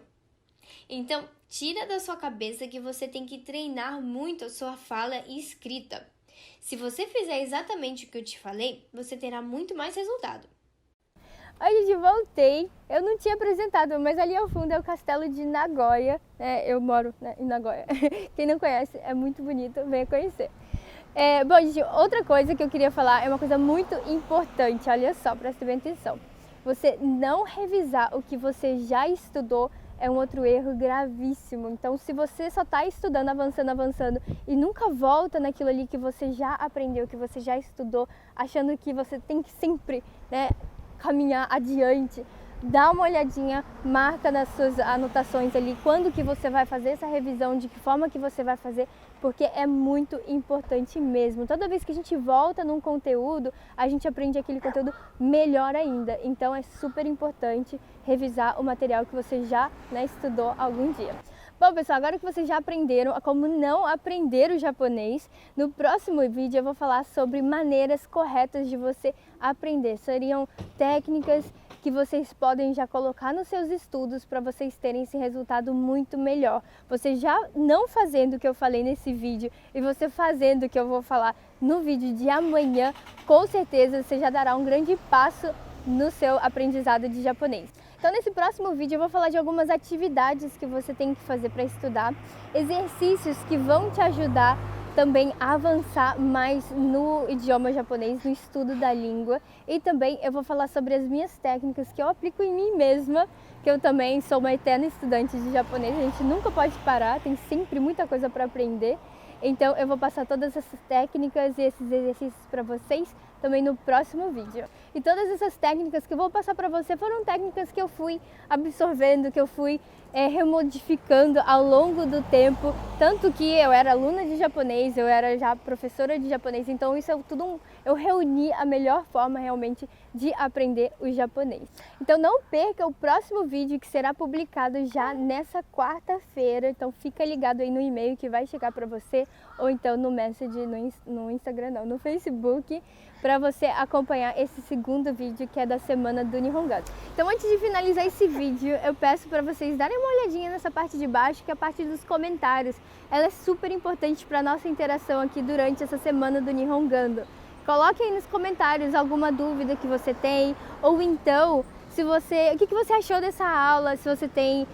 [SPEAKER 7] Então, tira da sua cabeça que você tem que treinar muito a sua fala e escrita. Se você fizer exatamente o que eu te falei, você terá muito mais resultado.
[SPEAKER 6] Oi, gente, voltei. Eu não tinha apresentado, mas ali ao fundo é o castelo de Nagoya, né? Eu moro, né, em Nagoya. Quem não conhece, é muito bonito, venha conhecer. Bom, gente, outra coisa que eu queria falar é uma coisa muito importante, olha só, preste bem atenção. Você não revisar o que você já estudou é um outro erro gravíssimo. Então, se você só está estudando, avançando e nunca volta naquilo ali que você já aprendeu, que você já estudou, achando que você tem que sempre, né, caminhar adiante, dá uma olhadinha, marca nas suas anotações ali quando que você vai fazer essa revisão, de que forma que você vai fazer, porque é muito importante mesmo. Toda vez que a gente volta num conteúdo, a gente aprende aquele conteúdo melhor ainda. Então é super importante revisar o material que você já, né, estudou algum dia. Bom, pessoal, agora que vocês já aprenderam a como não aprender o japonês, no próximo vídeo eu vou falar sobre maneiras corretas de você aprender. Seriam técnicas que vocês podem já colocar nos seus estudos para vocês terem esse resultado muito melhor. Você já não fazendo o que eu falei nesse vídeo e você fazendo o que eu vou falar no vídeo de amanhã, com certeza você já dará um grande passo no seu aprendizado de japonês. Então, nesse próximo vídeo eu vou falar de algumas atividades que você tem que fazer para estudar, exercícios que vão te ajudar também a avançar mais no idioma japonês, no estudo da língua, e também eu vou falar sobre as minhas técnicas que eu aplico em mim mesma, que eu também sou uma eterna estudante de japonês, a gente nunca pode parar, tem sempre muita coisa para aprender. Então eu vou passar todas essas técnicas e esses exercícios para vocês também no próximo vídeo. E todas essas técnicas que eu vou passar para você foram técnicas que eu fui absorvendo, que eu fui remodificando ao longo do tempo, tanto que eu era aluna de japonês, eu era já professora de japonês, então isso é tudo eu reuni a melhor forma realmente de aprender o japonês. Então não perca o próximo vídeo que será publicado já nessa quarta-feira, então fica ligado aí no e-mail que vai chegar para você, ou então no message no Instagram, não, no Facebook, para você acompanhar esse segundo vídeo que é da semana do Nihongado. Então antes de finalizar esse vídeo, eu peço para vocês darem uma olhadinha nessa parte de baixo, que é a parte dos comentários. Ela é super importante para a nossa interação aqui durante essa semana do Nihongando. Coloque aí nos comentários alguma dúvida que você tem, ou então o que você achou dessa aula, se você tem,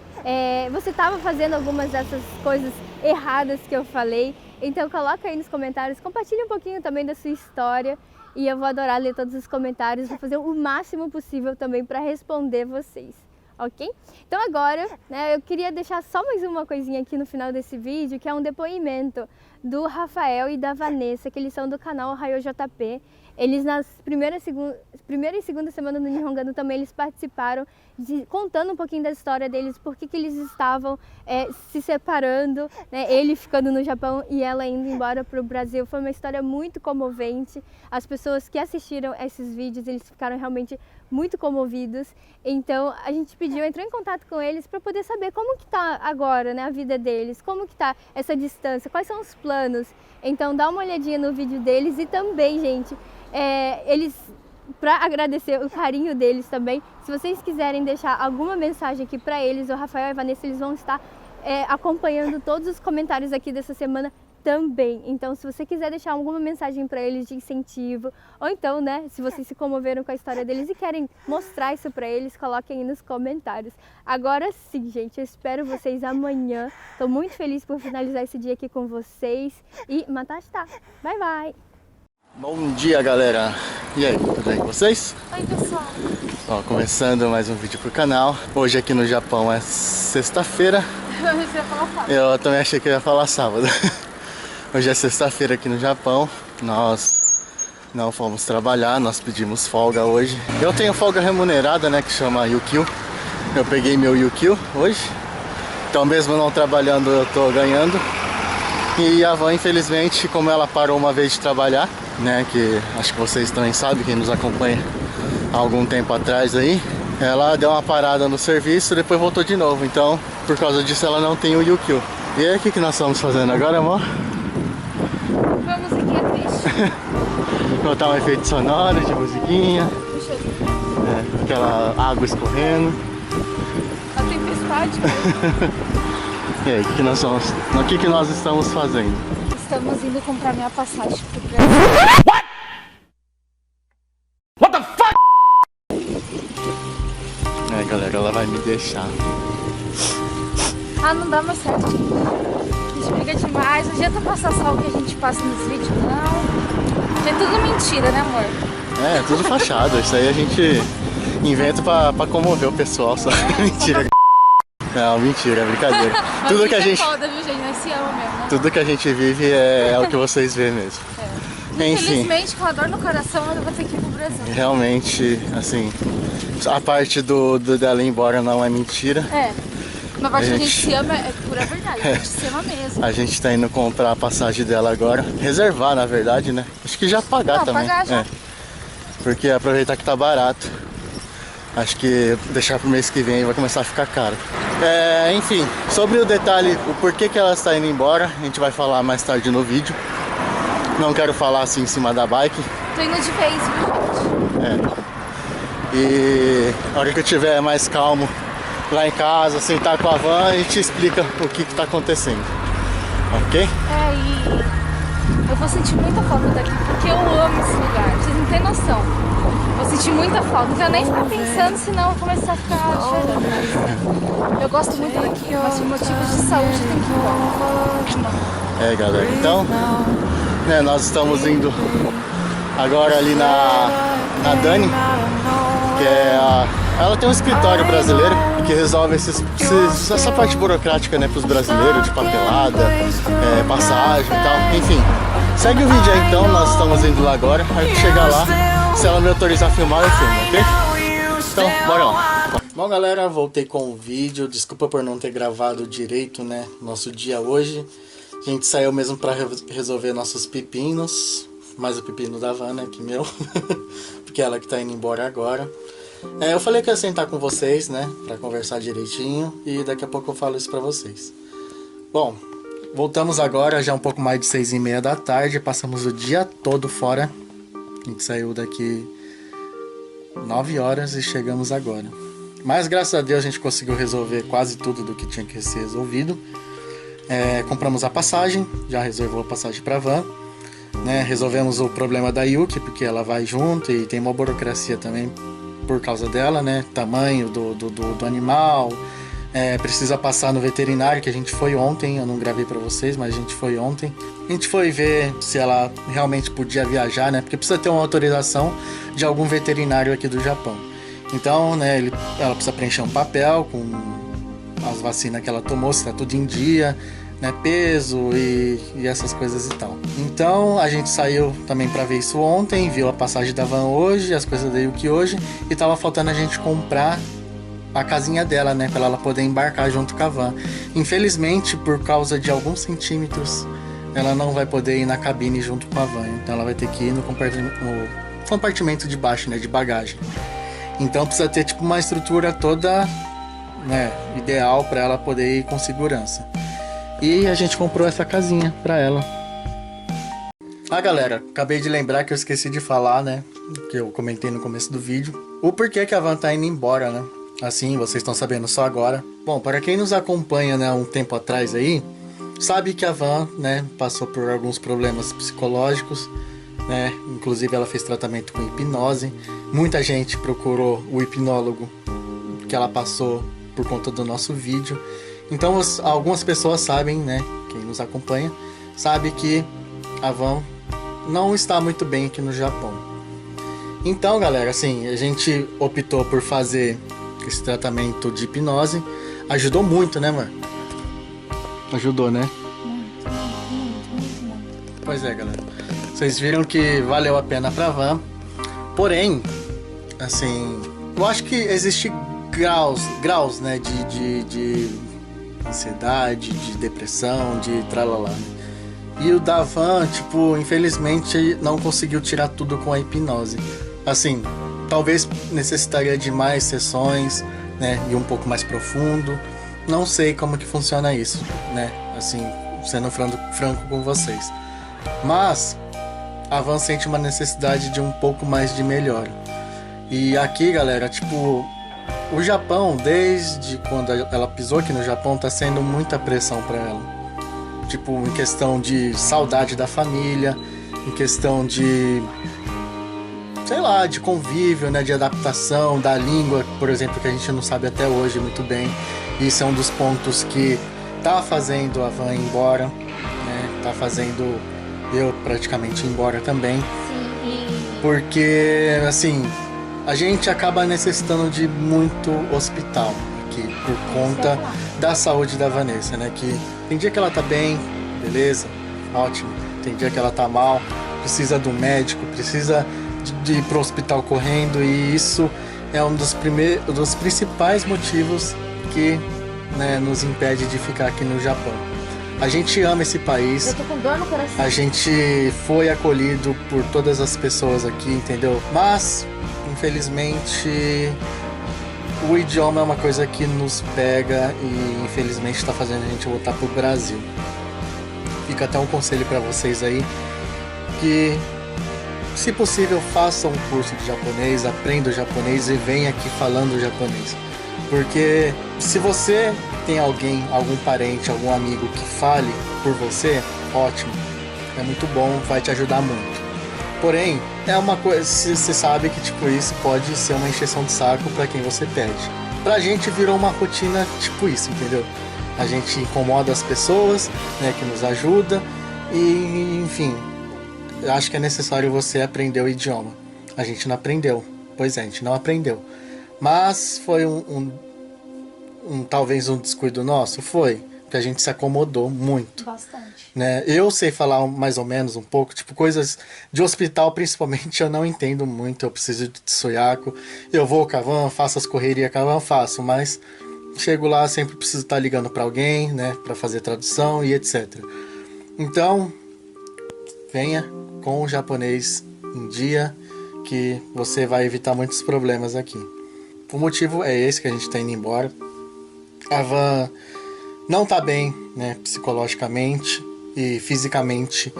[SPEAKER 6] você estava fazendo algumas dessas coisas erradas que eu falei. Então coloca aí nos comentários, compartilhe um pouquinho também da sua história. E eu vou adorar ler todos os comentários, vou fazer o máximo possível também para responder vocês, ok? Então agora, né, eu queria deixar só mais uma coisinha aqui no final desse vídeo, que é um depoimento do Rafael e da Vanessa, que eles são do canal Raio JP. Eles nas primeira e segunda semana do Nihongando também eles participaram, contando um pouquinho da história deles, por que eles estavam se separando, né? Ele ficando no Japão e ela indo embora para o Brasil. Foi uma história muito comovente. As pessoas que assistiram esses vídeos, eles ficaram realmente muito comovidos. Então a gente entrou em contato com eles para poder saber como que tá agora, né, a vida deles, como que tá essa distância, quais são os planos. Então dá uma olhadinha no vídeo deles e também, gente, eles, para agradecer o carinho deles também, se vocês quiserem deixar alguma mensagem aqui para eles, o Rafael e a Vanessa, eles vão estar acompanhando todos os comentários aqui dessa semana também. Então, se você quiser deixar alguma mensagem para eles de incentivo, ou então, né, se vocês se comoveram com a história deles e querem mostrar isso para eles, coloquem aí nos comentários. Agora sim, gente, eu espero vocês amanhã. Tô muito feliz por finalizar esse dia aqui com vocês e matasta. Bye, bye!
[SPEAKER 8] Bom dia, galera! E aí, tudo bem com vocês?
[SPEAKER 1] Oi, pessoal!
[SPEAKER 8] Ó, começando mais um vídeo pro canal. Hoje aqui no Japão é sexta-feira.
[SPEAKER 1] Você ia falar sábado.
[SPEAKER 8] Eu também achei que eu ia falar sábado. Hoje é sexta-feira aqui no Japão. Nós não fomos trabalhar, nós pedimos folga hoje. Eu tenho folga remunerada, né, que chama Yukio. Eu peguei meu Yukio hoje. Então mesmo não trabalhando, eu tô ganhando. E a Van, infelizmente, como ela parou uma vez de trabalhar, né, que acho que vocês também sabem, quem nos acompanha há algum tempo atrás aí, ela deu uma parada no serviço e depois voltou de novo. Então, por causa disso, ela não tem o Yukio. E aí, o que nós estamos fazendo agora, amor?
[SPEAKER 1] Vamos aqui a peixe.
[SPEAKER 8] Botar um efeito sonoro de musiquinha. Aquela água escorrendo.
[SPEAKER 1] A tempestade.
[SPEAKER 8] E aí, o que nós estamos fazendo?
[SPEAKER 1] Estamos indo comprar minha passagem pro Brasil.
[SPEAKER 8] What the fuck? Galera, ela vai me deixar.
[SPEAKER 1] Ah, não dá mais certo, gente. A gente briga demais. Não adianta passar só o que a gente passa nos vídeos, não. É tudo mentira, né, amor?
[SPEAKER 8] É tudo fachada. Isso aí a gente inventa pra comover o pessoal só. Mentira. Não, mentira, é brincadeira. Tudo que a gente...
[SPEAKER 1] É foda, viu, gente? Nós se ama mesmo, né?
[SPEAKER 8] Tudo que a gente vive é o que vocês vêem mesmo. Enfim,
[SPEAKER 1] infelizmente, com a dor no coração, eu vou ter que ir pro Brasil.
[SPEAKER 8] Realmente, assim, a parte dela ir embora não é mentira.
[SPEAKER 1] Na parte que a gente se ama é pura verdade, a gente se ama mesmo.
[SPEAKER 8] A gente tá indo comprar a passagem dela agora. Reservar, na verdade, né? Acho que já pagar também.
[SPEAKER 1] Pagar já.
[SPEAKER 8] Porque aproveitar que tá barato. Acho que deixar pro mês que vem vai começar a ficar caro. Enfim, sobre o detalhe, o porquê que ela está indo embora, a gente vai falar mais tarde no vídeo. Não quero falar assim em cima da bike.
[SPEAKER 1] Tô indo de vez, viu, gente?
[SPEAKER 8] E a hora que eu tiver mais calmo lá em casa, sentar com a Van, a gente explica o que tá acontecendo. Ok?
[SPEAKER 1] E eu vou sentir muita falta daqui, porque eu amo esse lugar, vocês não têm noção. Vou sentir muita falta, não quero nem ficar pensando, senão eu vou começar a ficar chorando. Eu gosto muito daqui, mas por motivos de saúde tem que ir embora.
[SPEAKER 8] Galera, então, nós estamos indo agora ali na Dani, que ela tem um escritório brasileiro que resolve essa parte burocrática, né, pros brasileiros, de papelada, passagem e tal, enfim. Segue o vídeo aí então, nós estamos indo lá agora, aí que chegar lá, se ela me autorizar a filmar, eu filmo, ok? Então, bora lá. Bom, galera, voltei com o vídeo, desculpa por não ter gravado direito, né, nosso dia hoje. A gente saiu mesmo pra resolver nossos pepinos, mais o pepino da Van, né, que meu, porque ela que tá indo embora agora. Eu falei que ia sentar com vocês, né, pra conversar direitinho, e daqui a pouco eu falo isso pra vocês. Bom, voltamos agora, já um pouco mais de 6h30 da tarde, passamos o dia todo fora. A gente saiu daqui 9 horas e chegamos agora. Mas graças a Deus a gente conseguiu resolver quase tudo do que tinha que ser resolvido. Compramos a passagem, já reservou a passagem pra Van. Resolvemos o problema da Yuki, porque ela vai junto e tem uma burocracia também por causa dela, né? Tamanho do animal, precisa passar no veterinário, que a gente foi ontem, eu não gravei pra vocês, mas a gente foi ontem. A gente foi ver se ela realmente podia viajar, né? Porque precisa ter uma autorização de algum veterinário aqui do Japão. Então, né, ela precisa preencher um papel com as vacinas que ela tomou, se tá tudo em dia, né, peso e essas coisas e tal. Então a gente saiu também para ver isso ontem, viu a passagem da Van hoje, as coisas da Yuki hoje, e tava faltando a gente comprar a casinha dela, né, para ela poder embarcar junto com a Van. Infelizmente, por causa de alguns centímetros, ela não vai poder ir na cabine junto com a Van, então ela vai ter que ir no compartimento de baixo, né, de bagagem. Então precisa ter tipo uma estrutura toda, né, ideal para ela poder ir com segurança. E a gente comprou essa casinha pra ela. Galera, acabei de lembrar que eu esqueci de falar, né, que eu comentei no começo do vídeo, o porquê que a Van tá indo embora, né. Assim, vocês estão sabendo só agora. Bom, para quem nos acompanha, né, um tempo atrás aí, sabe que a Van, né, passou por alguns problemas psicológicos, né? Inclusive ela fez tratamento com hipnose. Muita gente procurou o hipnólogo que ela passou por conta do nosso vídeo. Então algumas pessoas sabem, né, quem nos acompanha, sabe que a Van não está muito bem aqui no Japão. Então, galera, assim, a gente optou por fazer esse tratamento de hipnose. Ajudou muito, né, mano? Ajudou, né? Muito. Pois é, galera. Vocês viram que valeu a pena pra Van. Porém, assim, eu acho que existe graus, né, de ansiedade, de depressão, de tralalá. E o da Van, tipo, infelizmente não conseguiu tirar tudo com a hipnose. Assim, talvez necessitaria de mais sessões, né, e um pouco mais profundo. Não sei como que funciona isso, né, assim, sendo franco com vocês. Mas a Van sente uma necessidade de um pouco mais de melhora. E aqui, galera, tipo, o Japão, desde quando ela pisou aqui no Japão, tá sendo muita pressão para ela. Tipo, em questão de saudade da família, em questão de, sei lá, de convívio, né, de adaptação da língua, por exemplo, que a gente não sabe até hoje muito bem. Isso é um dos pontos que tá fazendo a Van ir embora, né, tá fazendo eu praticamente ir embora também.
[SPEAKER 1] Sim,
[SPEAKER 8] porque, assim, a gente acaba necessitando de muito hospital aqui, por conta da saúde da Vanessa, né, que tem dia que ela tá bem, beleza, ótimo. Tem dia que ela tá mal, precisa de um médico, precisa de ir pro hospital correndo. E isso é um dos principais motivos que, né, nos impede de ficar aqui no Japão. A gente ama esse país.
[SPEAKER 1] eu tô com dor no coração.
[SPEAKER 8] A gente foi acolhido por todas as pessoas aqui, entendeu? Mas, infelizmente, o idioma é uma coisa que nos pega e infelizmente está fazendo a gente voltar pro Brasil. Fica até um conselho para vocês aí, que se possível façam um curso de japonês, aprenda o japonês e venha aqui falando japonês. Porque se você tem alguém, algum parente, algum amigo que fale por você, ótimo, é muito bom, vai te ajudar muito. Porém, é uma coisa, você sabe que tipo, isso pode ser uma encheção de saco para quem você pede. Pra gente virou uma rotina tipo isso, entendeu? A gente incomoda as pessoas, né, que nos ajuda e, enfim, acho que é necessário você aprender o idioma. A gente não aprendeu, pois é, a gente não aprendeu. Mas foi talvez um descuido nosso, foi, que a gente se acomodou muito.
[SPEAKER 1] Bastante.
[SPEAKER 8] Né? Eu sei falar mais ou menos um pouco, tipo, coisas de hospital principalmente eu não entendo muito, eu preciso de suiaco, eu vou com a Van, faço as correrias com a Van, faço, mas chego lá, sempre preciso estar ligando para alguém, né, para fazer tradução e etc. Então, venha com o japonês em dia, que você vai evitar muitos problemas aqui. O motivo é esse, que a gente tá indo embora. A Van não tá bem, né, psicologicamente e fisicamente.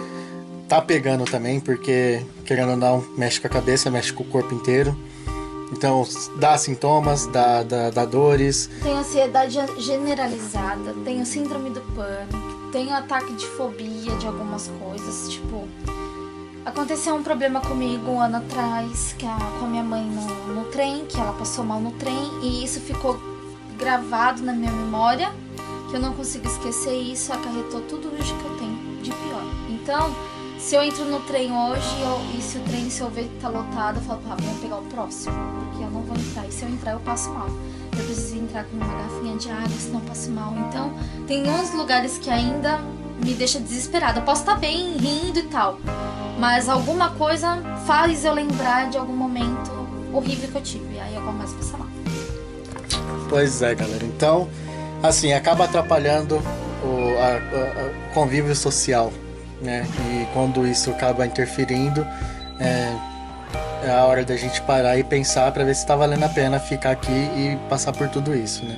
[SPEAKER 8] Tá pegando também, porque, querendo ou não, mexe com a cabeça, mexe com o corpo inteiro. Então, dá sintomas, dá dores.
[SPEAKER 1] Tenho ansiedade generalizada, tenho síndrome do pânico, tenho ataque de fobia de algumas coisas. Tipo, aconteceu um problema comigo um ano atrás, com a minha mãe no trem, que ela passou mal no trem. E isso ficou gravado na minha memória, que eu não consigo esquecer. E isso acarretou tudo isso que eu tenho de pior. Então, se eu entro no trem hoje e se o trem, se eu ver que tá lotado, eu falo, vamos pegar o próximo, porque eu não vou entrar. E se eu entrar, eu passo mal. Eu preciso entrar com uma garrafinha de água, senão eu passo mal. Então, tem uns lugares que ainda me deixa desesperada. Eu posso estar bem, rindo e tal, mas alguma coisa faz eu lembrar de algum momento horrível que eu tive. Aí eu começo a passar mal.
[SPEAKER 8] Pois é, galera. Então, assim, acaba atrapalhando o convívio social, né? E quando isso acaba interferindo, é a hora da gente parar e pensar para ver se está valendo a pena ficar aqui e passar por tudo isso, né?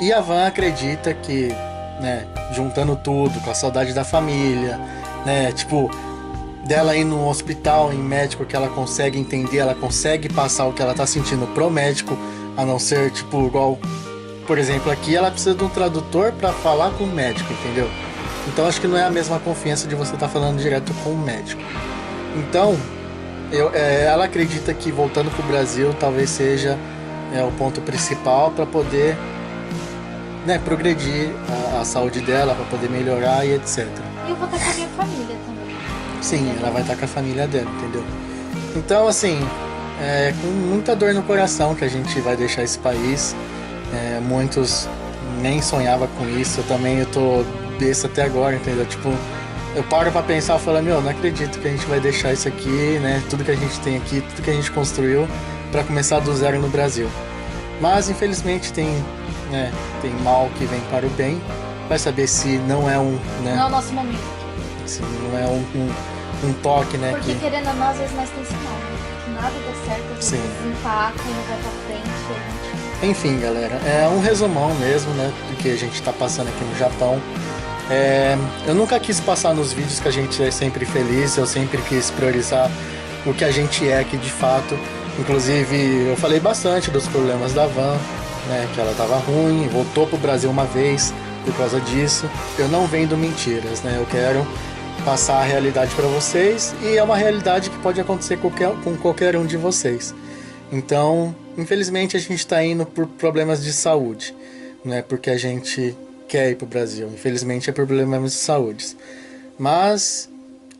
[SPEAKER 8] E a Van acredita que, né, juntando tudo, com a saudade da família, né, tipo, dela ir no hospital, em médico que ela consegue entender, ela consegue passar o que ela tá sentindo pro médico, a não ser, tipo, igual por exemplo, aqui ela precisa de um tradutor para falar com o médico, entendeu? Então acho que não é a mesma confiança de você estar falando direto com o médico. Então, ela acredita que voltando pro Brasil talvez seja o ponto principal para poder, né, progredir a saúde dela, para poder melhorar e etc.
[SPEAKER 1] E eu vou estar com a minha família também.
[SPEAKER 8] Sim, ela vai estar com a família dela, entendeu? Então, assim, com muita dor no coração que a gente vai deixar esse país. Muitos nem sonhavam com isso. Eu tô besta até agora, entendeu? Tipo, eu paro pra pensar e falo, não acredito que a gente vai deixar isso aqui, né? Tudo que a gente tem aqui, tudo que a gente construiu, pra começar do zero no Brasil. Mas, infelizmente, tem mal que vem para o bem. Vai saber se não é um... Né,
[SPEAKER 1] não é o nosso momento.
[SPEAKER 8] Se não é um toque, né?
[SPEAKER 1] Porque querendo ou não, às vezes nós temos sinal, né? Que nada dá certo, às vezes empata e não vai pra frente.
[SPEAKER 8] Enfim, galera, é um resumão mesmo, né? Do que a gente tá passando aqui no Japão. Eu nunca quis passar nos vídeos que a gente é sempre feliz, eu sempre quis priorizar o que a gente é aqui de fato. Inclusive, eu falei bastante dos problemas da van, né? Que ela tava ruim, voltou pro Brasil uma vez por causa disso. Eu não vendo mentiras, né? Eu quero passar a realidade para vocês e é uma realidade que pode acontecer com qualquer um de vocês. Então, infelizmente a gente está indo por problemas de saúde, não é porque a gente quer ir para o Brasil, infelizmente é por problemas de saúde. Mas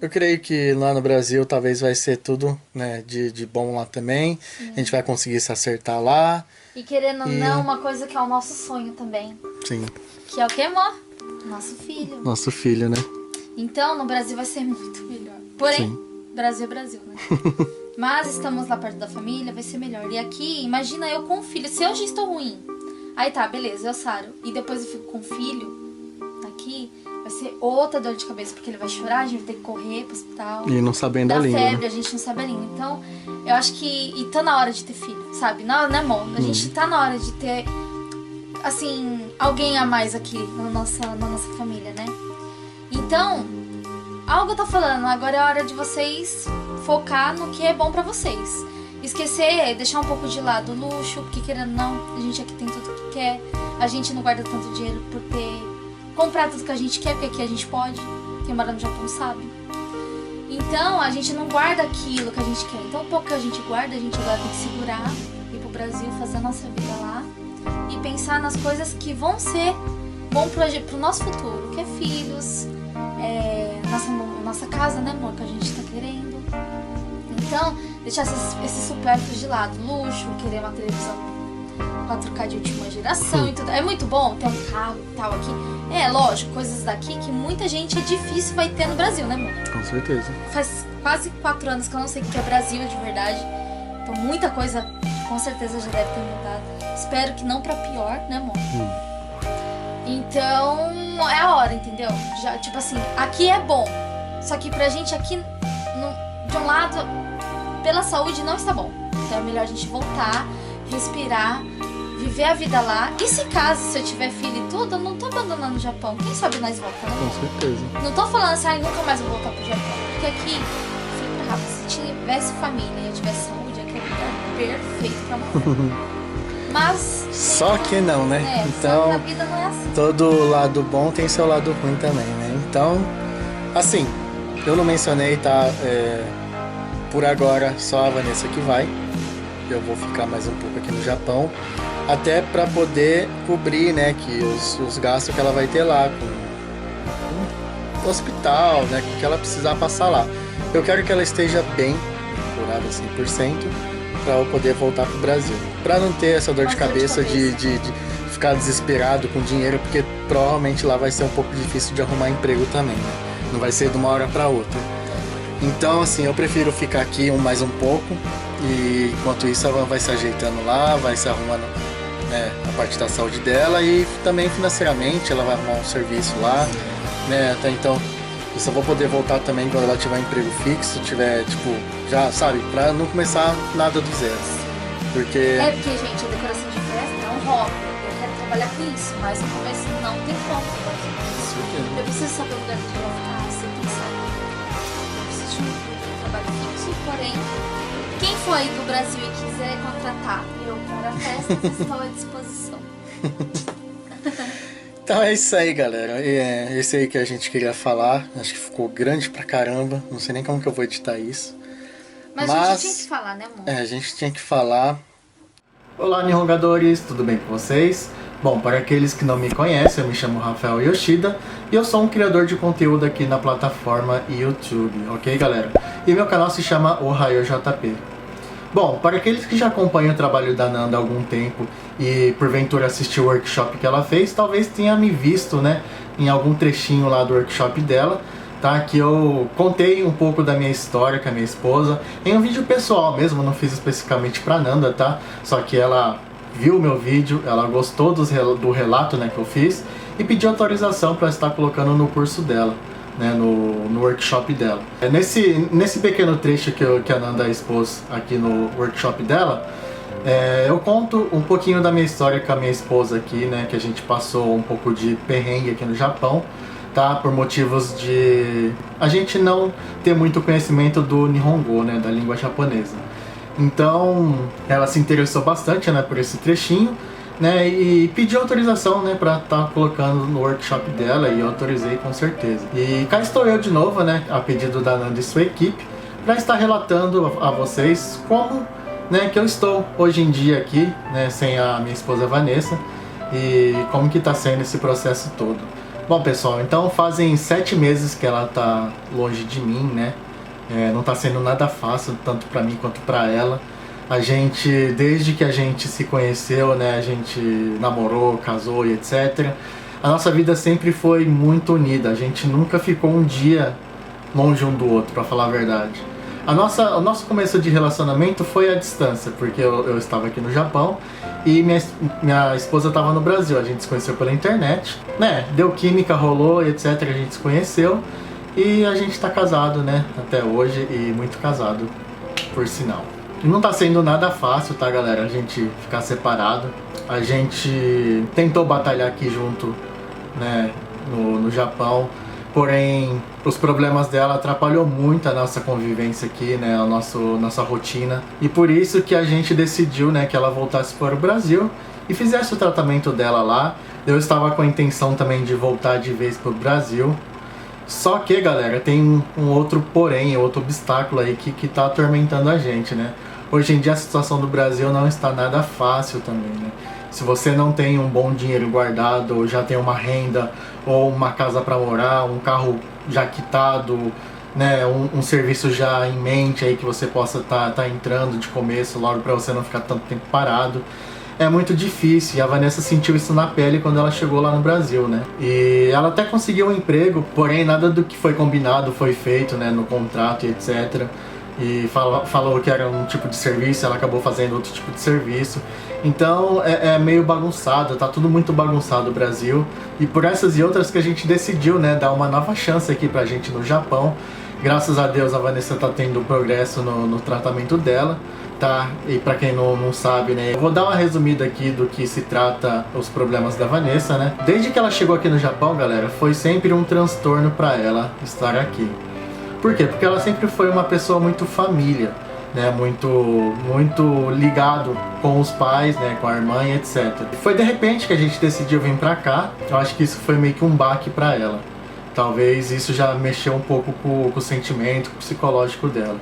[SPEAKER 8] eu creio que lá no Brasil talvez vai ser tudo, né, de bom lá também. Sim. A gente vai conseguir se acertar lá.
[SPEAKER 1] E querendo ou não, uma coisa que é o nosso sonho também.
[SPEAKER 8] Sim.
[SPEAKER 1] Que é o que, amor? Nosso filho.
[SPEAKER 8] Nosso filho, né?
[SPEAKER 1] Então, no Brasil vai ser muito melhor. Porém, sim, Brasil é Brasil, né? Mas estamos lá perto da família, vai ser melhor. E aqui, imagina eu com o filho. Se eu já estou ruim, aí tá, beleza, eu saro. E depois eu fico com o filho aqui, vai ser outra dor de cabeça. Porque ele vai chorar, a gente vai ter que correr pro hospital.
[SPEAKER 8] E não sabendo a língua,
[SPEAKER 1] febre,
[SPEAKER 8] né?
[SPEAKER 1] A gente não sabe a língua. Então, eu acho que... E tá na hora de ter filho, sabe? Não, né, amor? A gente tá na hora de ter, assim, alguém a mais aqui na nossa família, né? Então, algo tá falando, agora é a hora de vocês focar no que é bom pra vocês. Esquecer, deixar um pouco de lado o luxo, porque querendo ou não, a gente aqui tem tudo que quer. A gente não guarda tanto dinheiro por comprar tudo que a gente quer, porque aqui a gente pode. Quem mora no Japão sabe. Então, a gente não guarda aquilo que a gente quer. Então, o pouco que a gente guarda, a gente agora tem que segurar, ir pro Brasil, fazer a nossa vida lá e pensar nas coisas que vão ser bom pro nosso futuro, que é filhos, nossa casa, né, amor, que a gente tá querendo. Então, deixar esses supérfluos de lado, luxo, querer uma televisão 4K de última geração e tudo. É muito bom ter um carro e tal aqui. É, lógico, coisas daqui que muita gente é difícil vai ter no Brasil, né, amor?
[SPEAKER 8] Com certeza.
[SPEAKER 1] Faz quase 4 anos que eu não sei o que é Brasil de verdade. Então, muita coisa com certeza já deve ter mudado. Espero que não pra pior, né, amor? Então, é a hora, entendeu? Já, tipo assim, aqui é bom. Só que pra gente aqui, de um lado, pela saúde não está bom. Então é melhor a gente voltar, respirar, viver a vida lá. E se eu tiver filho e tudo, eu não tô abandonando o Japão. Quem sabe nós voltamos, né?
[SPEAKER 8] Com certeza.
[SPEAKER 1] Não tô falando assim, nunca mais vou voltar pro Japão. Porque aqui, filho pra Rafa, se tivesse família e eu tivesse saúde, aqui é o lugar perfeito pra morar. Mas...
[SPEAKER 8] Só que não, né? Então,
[SPEAKER 1] só que a vida não é assim.
[SPEAKER 8] Todo lado bom tem seu lado ruim também, né? Então, assim, eu não mencionei, tá? Por agora, só a Vanessa que vai. Eu vou ficar mais um pouco aqui no Japão. Até pra poder cobrir, né? Que os gastos que ela vai ter lá com o hospital, né? Que ela precisar passar lá. Eu quero que ela esteja bem, curada 100%. Para eu poder voltar pro Brasil. Para não ter essa dor de cabeça de ficar desesperado com dinheiro, porque provavelmente lá vai ser um pouco difícil de arrumar emprego também, né? Não vai ser de uma hora para outra. Então, assim, eu prefiro ficar aqui mais um pouco e enquanto isso ela vai se ajeitando lá, vai se arrumando, né, a parte da saúde dela e também financeiramente ela vai arrumar um serviço lá, né? Até então eu só vou poder voltar também quando ela tiver um emprego fixo, tiver, tipo, já, sabe, pra não começar nada do zero. Porque...
[SPEAKER 1] É porque, gente, a decoração de festa é um hobby. Eu quero trabalhar com isso, mas no começo não tem como. Eu preciso saber o lugar que eu vou ficar, você pensar. Eu preciso de um trabalho fixo, porém, quem for aí do Brasil e quiser contratar eu para a festa, estou à disposição.
[SPEAKER 8] Então é isso aí, galera. É esse aí que a gente queria falar. Acho que ficou grande pra caramba. Não sei nem como que eu vou editar isso.
[SPEAKER 1] Mas a gente tinha que falar, né, amor?
[SPEAKER 8] A gente tinha que falar. Olá, Nihongadores, tudo bem com vocês? Bom, para aqueles que não me conhecem, eu me chamo Rafael Yoshida e eu sou um criador de conteúdo aqui na plataforma YouTube, ok, galera? E meu canal se chama OhioJP. Bom, para aqueles que já acompanham o trabalho da Nanda há algum tempo e porventura assistiu o workshop que ela fez, talvez tenha me visto, né, em algum trechinho lá do workshop dela, tá? Que eu contei um pouco da minha história com a minha esposa em um vídeo pessoal mesmo, não fiz especificamente pra Nanda, tá? Só que ela viu o meu vídeo, ela gostou do relato, né, que eu fiz e pediu autorização para estar colocando no curso dela, né, no workshop dela. Nesse pequeno trecho que a Nanda expôs aqui no workshop dela, eu conto um pouquinho da minha história com a minha esposa aqui, né, que a gente passou um pouco de perrengue aqui no Japão, tá, por motivos de a gente não ter muito conhecimento do Nihongo, né, da língua japonesa. Então, ela se interessou bastante, né, por esse trechinho, né, e pediu autorização, né, para estar colocando no workshop dela, e eu autorizei com certeza. E cá estou eu de novo, né, a pedido da Nanda e sua equipe, para estar relatando a vocês como, né, que eu estou hoje em dia aqui, né, sem a minha esposa Vanessa, e como que está sendo esse processo todo. Bom, pessoal, então fazem 7 meses que ela está longe de mim, né. Não está sendo nada fácil, tanto para mim quanto para ela. A gente, desde que a gente se conheceu, né, a gente namorou, casou e etc. A nossa vida sempre foi muito unida. A gente nunca ficou um dia longe um do outro, para falar a verdade. O nosso começo de relacionamento foi à distância, porque eu estava aqui no Japão e minha esposa estava no Brasil. A gente se conheceu pela internet, né? Deu química, rolou e etc. A gente se conheceu. E a gente tá casado, né, até hoje, e muito casado, por sinal. Não tá sendo nada fácil, tá, galera, a gente ficar separado. A gente tentou batalhar aqui junto, né, no Japão, porém os problemas dela atrapalhou muito a nossa convivência aqui, né, nossa rotina. E por isso que a gente decidiu, né, que ela voltasse para o Brasil e fizesse o tratamento dela lá. Eu estava com a intenção também de voltar de vez pro Brasil. Só que, galera, tem um outro porém, outro obstáculo aí que tá atormentando a gente, né? Hoje em dia a situação do Brasil não está nada fácil também, né? Se você não tem um bom dinheiro guardado, ou já tem uma renda, ou uma casa para morar, um carro já quitado, né? Um serviço já em mente aí que você possa tá entrando de começo, logo para você não ficar tanto tempo parado. É muito difícil, e a Vanessa sentiu isso na pele quando ela chegou lá no Brasil, né? E ela até conseguiu um emprego, porém nada do que foi combinado foi feito, né, no contrato e etc. E falou que era um tipo de serviço, ela acabou fazendo outro tipo de serviço. Então é meio bagunçado, tá tudo muito bagunçado o Brasil. E por essas e outras que a gente decidiu, né, dar uma nova chance aqui pra gente no Japão. Graças a Deus a Vanessa tá tendo progresso no tratamento dela. Tá, e pra quem não sabe, né, eu vou dar uma resumida aqui do que se trata os problemas da Vanessa, né. Desde que ela chegou aqui no Japão, galera, foi sempre um transtorno pra ela estar aqui. Por quê? Porque ela sempre foi uma pessoa muito família, né, muito ligado com os pais, né, com a irmã e etc. Foi de repente que a gente decidiu vir pra cá. Eu acho que isso foi meio que um baque pra ela. Talvez isso já mexeu um pouco com o sentimento, com o psicológico dela.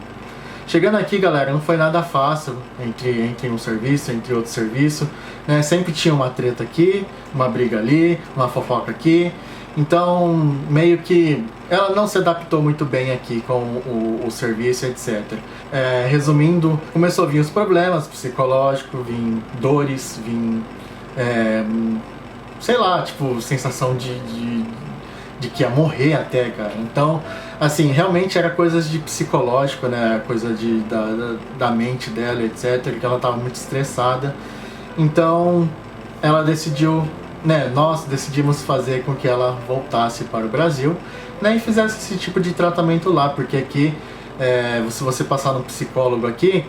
[SPEAKER 8] Chegando aqui, galera, não foi nada fácil entre um serviço, entre outro serviço, né? Sempre tinha uma treta aqui, uma briga ali, uma fofoca aqui. Então, meio que ela não se adaptou muito bem aqui com o serviço, etc. Resumindo, começou a vir os problemas psicológicos, vir dores, vir, sei lá, tipo, sensação de que ia morrer até, cara. Então, assim, realmente era coisas de psicológico, né, coisa da mente dela, etc, que ela tava muito estressada. Então, ela decidiu, né, nós decidimos fazer com que ela voltasse para o Brasil, né, e fizesse esse tipo de tratamento lá, porque aqui, se você passar no psicólogo aqui,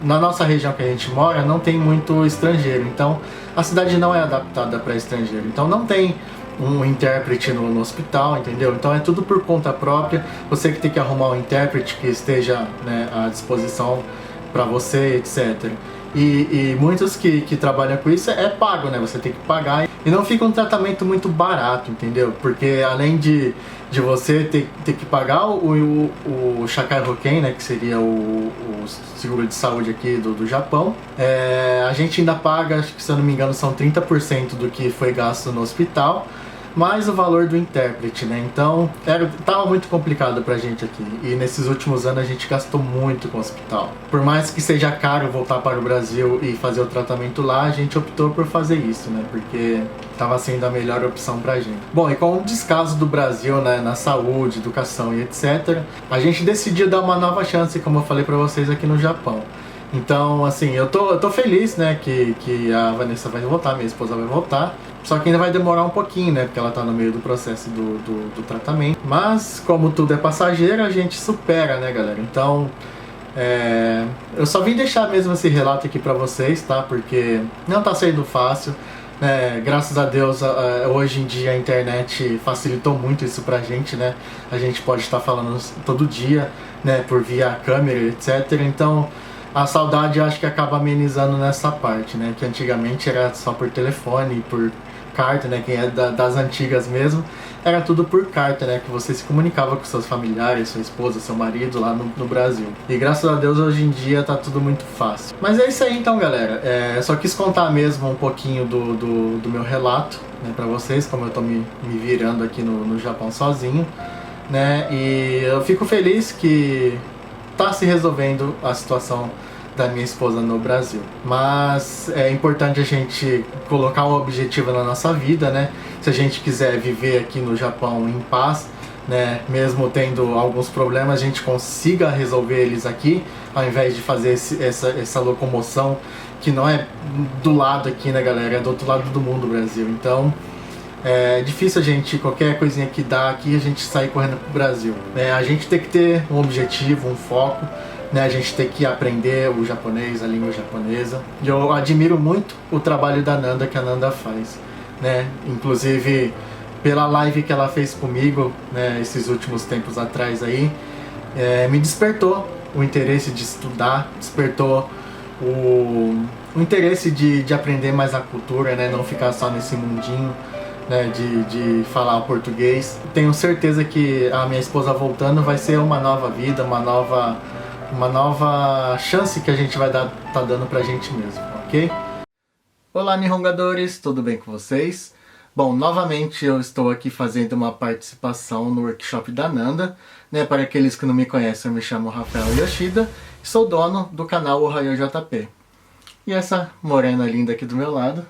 [SPEAKER 8] na nossa região que a gente mora, não tem muito estrangeiro, então a cidade não é adaptada para estrangeiro, então não tem um intérprete no hospital, entendeu? Então é tudo por conta própria, você que tem que arrumar um intérprete que esteja, né, à disposição para você, etc. E muitos que trabalham com isso é pago, né? Você tem que pagar e não fica um tratamento muito barato, entendeu? Porque além de você ter que pagar o Shakai Hoken, né? Que seria o seguro de saúde aqui do Japão, a gente ainda paga, acho que se eu não me engano são 30% do que foi gasto no hospital, mais o valor do intérprete, né? Então, tava muito complicado pra gente aqui. E nesses últimos anos a gente gastou muito com o hospital. Por mais que seja caro voltar para o Brasil e fazer o tratamento lá, a gente optou por fazer isso, né? Porque tava sendo a melhor opção pra gente. Bom, e com o descaso do Brasil, né, na saúde, educação e etc., a gente decidiu dar uma nova chance, como eu falei pra vocês, aqui no Japão. Então, assim, eu tô feliz, né, que a Vanessa vai voltar, minha esposa vai voltar. Só que ainda vai demorar um pouquinho, né, porque ela tá no meio do processo do tratamento. Mas, como tudo é passageiro, a gente supera, né, galera? Então, eu só vim deixar mesmo esse relato aqui pra vocês, tá? Porque não tá sendo fácil. Graças a Deus, hoje em dia a internet facilitou muito isso pra gente, né? A gente pode estar falando todo dia, né, por via câmera, etc. Então, a saudade eu acho que acaba amenizando nessa parte, né? Que antigamente era só por telefone, por carta, né? Quem é das antigas mesmo, era tudo por carta, né? Que você se comunicava com seus familiares, sua esposa, seu marido lá no Brasil. E graças a Deus hoje em dia tá tudo muito fácil. Mas é isso aí então, galera. Só quis contar mesmo um pouquinho do meu relato, né, pra vocês, como eu tô me virando aqui no Japão sozinho, né? E eu fico feliz que tá se resolvendo a situação da minha esposa no Brasil. Mas é importante a gente colocar um objetivo na nossa vida, né? Se a gente quiser viver aqui no Japão em paz, né? Mesmo tendo alguns problemas, a gente consiga resolver eles aqui, ao invés de fazer essa locomoção que não é do lado aqui, né, galera? É do outro lado do mundo, Brasil. Então, é difícil a gente, qualquer coisinha que dá aqui, a gente sair correndo pro Brasil. A gente tem que ter um objetivo, um foco, né? A gente tem que aprender o japonês, a língua japonesa. E eu admiro muito o trabalho da Nanda, que a Nanda faz, né? Inclusive, pela live que ela fez comigo, né, esses últimos tempos atrás aí, me despertou o interesse de estudar, despertou o interesse de aprender mais a cultura, né? Não ficar só nesse mundinho, né, de falar português. Tenho certeza que a minha esposa voltando vai ser uma nova vida, uma nova chance que a gente vai tá dando pra gente mesmo, ok? Olá, Nihongadores, tudo bem com vocês? Bom, novamente eu estou aqui fazendo uma participação no workshop da Nanda, né? Para aqueles que não me conhecem, eu me chamo Rafael Yoshida e sou dono do canal Ohayou JP. E essa morena linda aqui do meu lado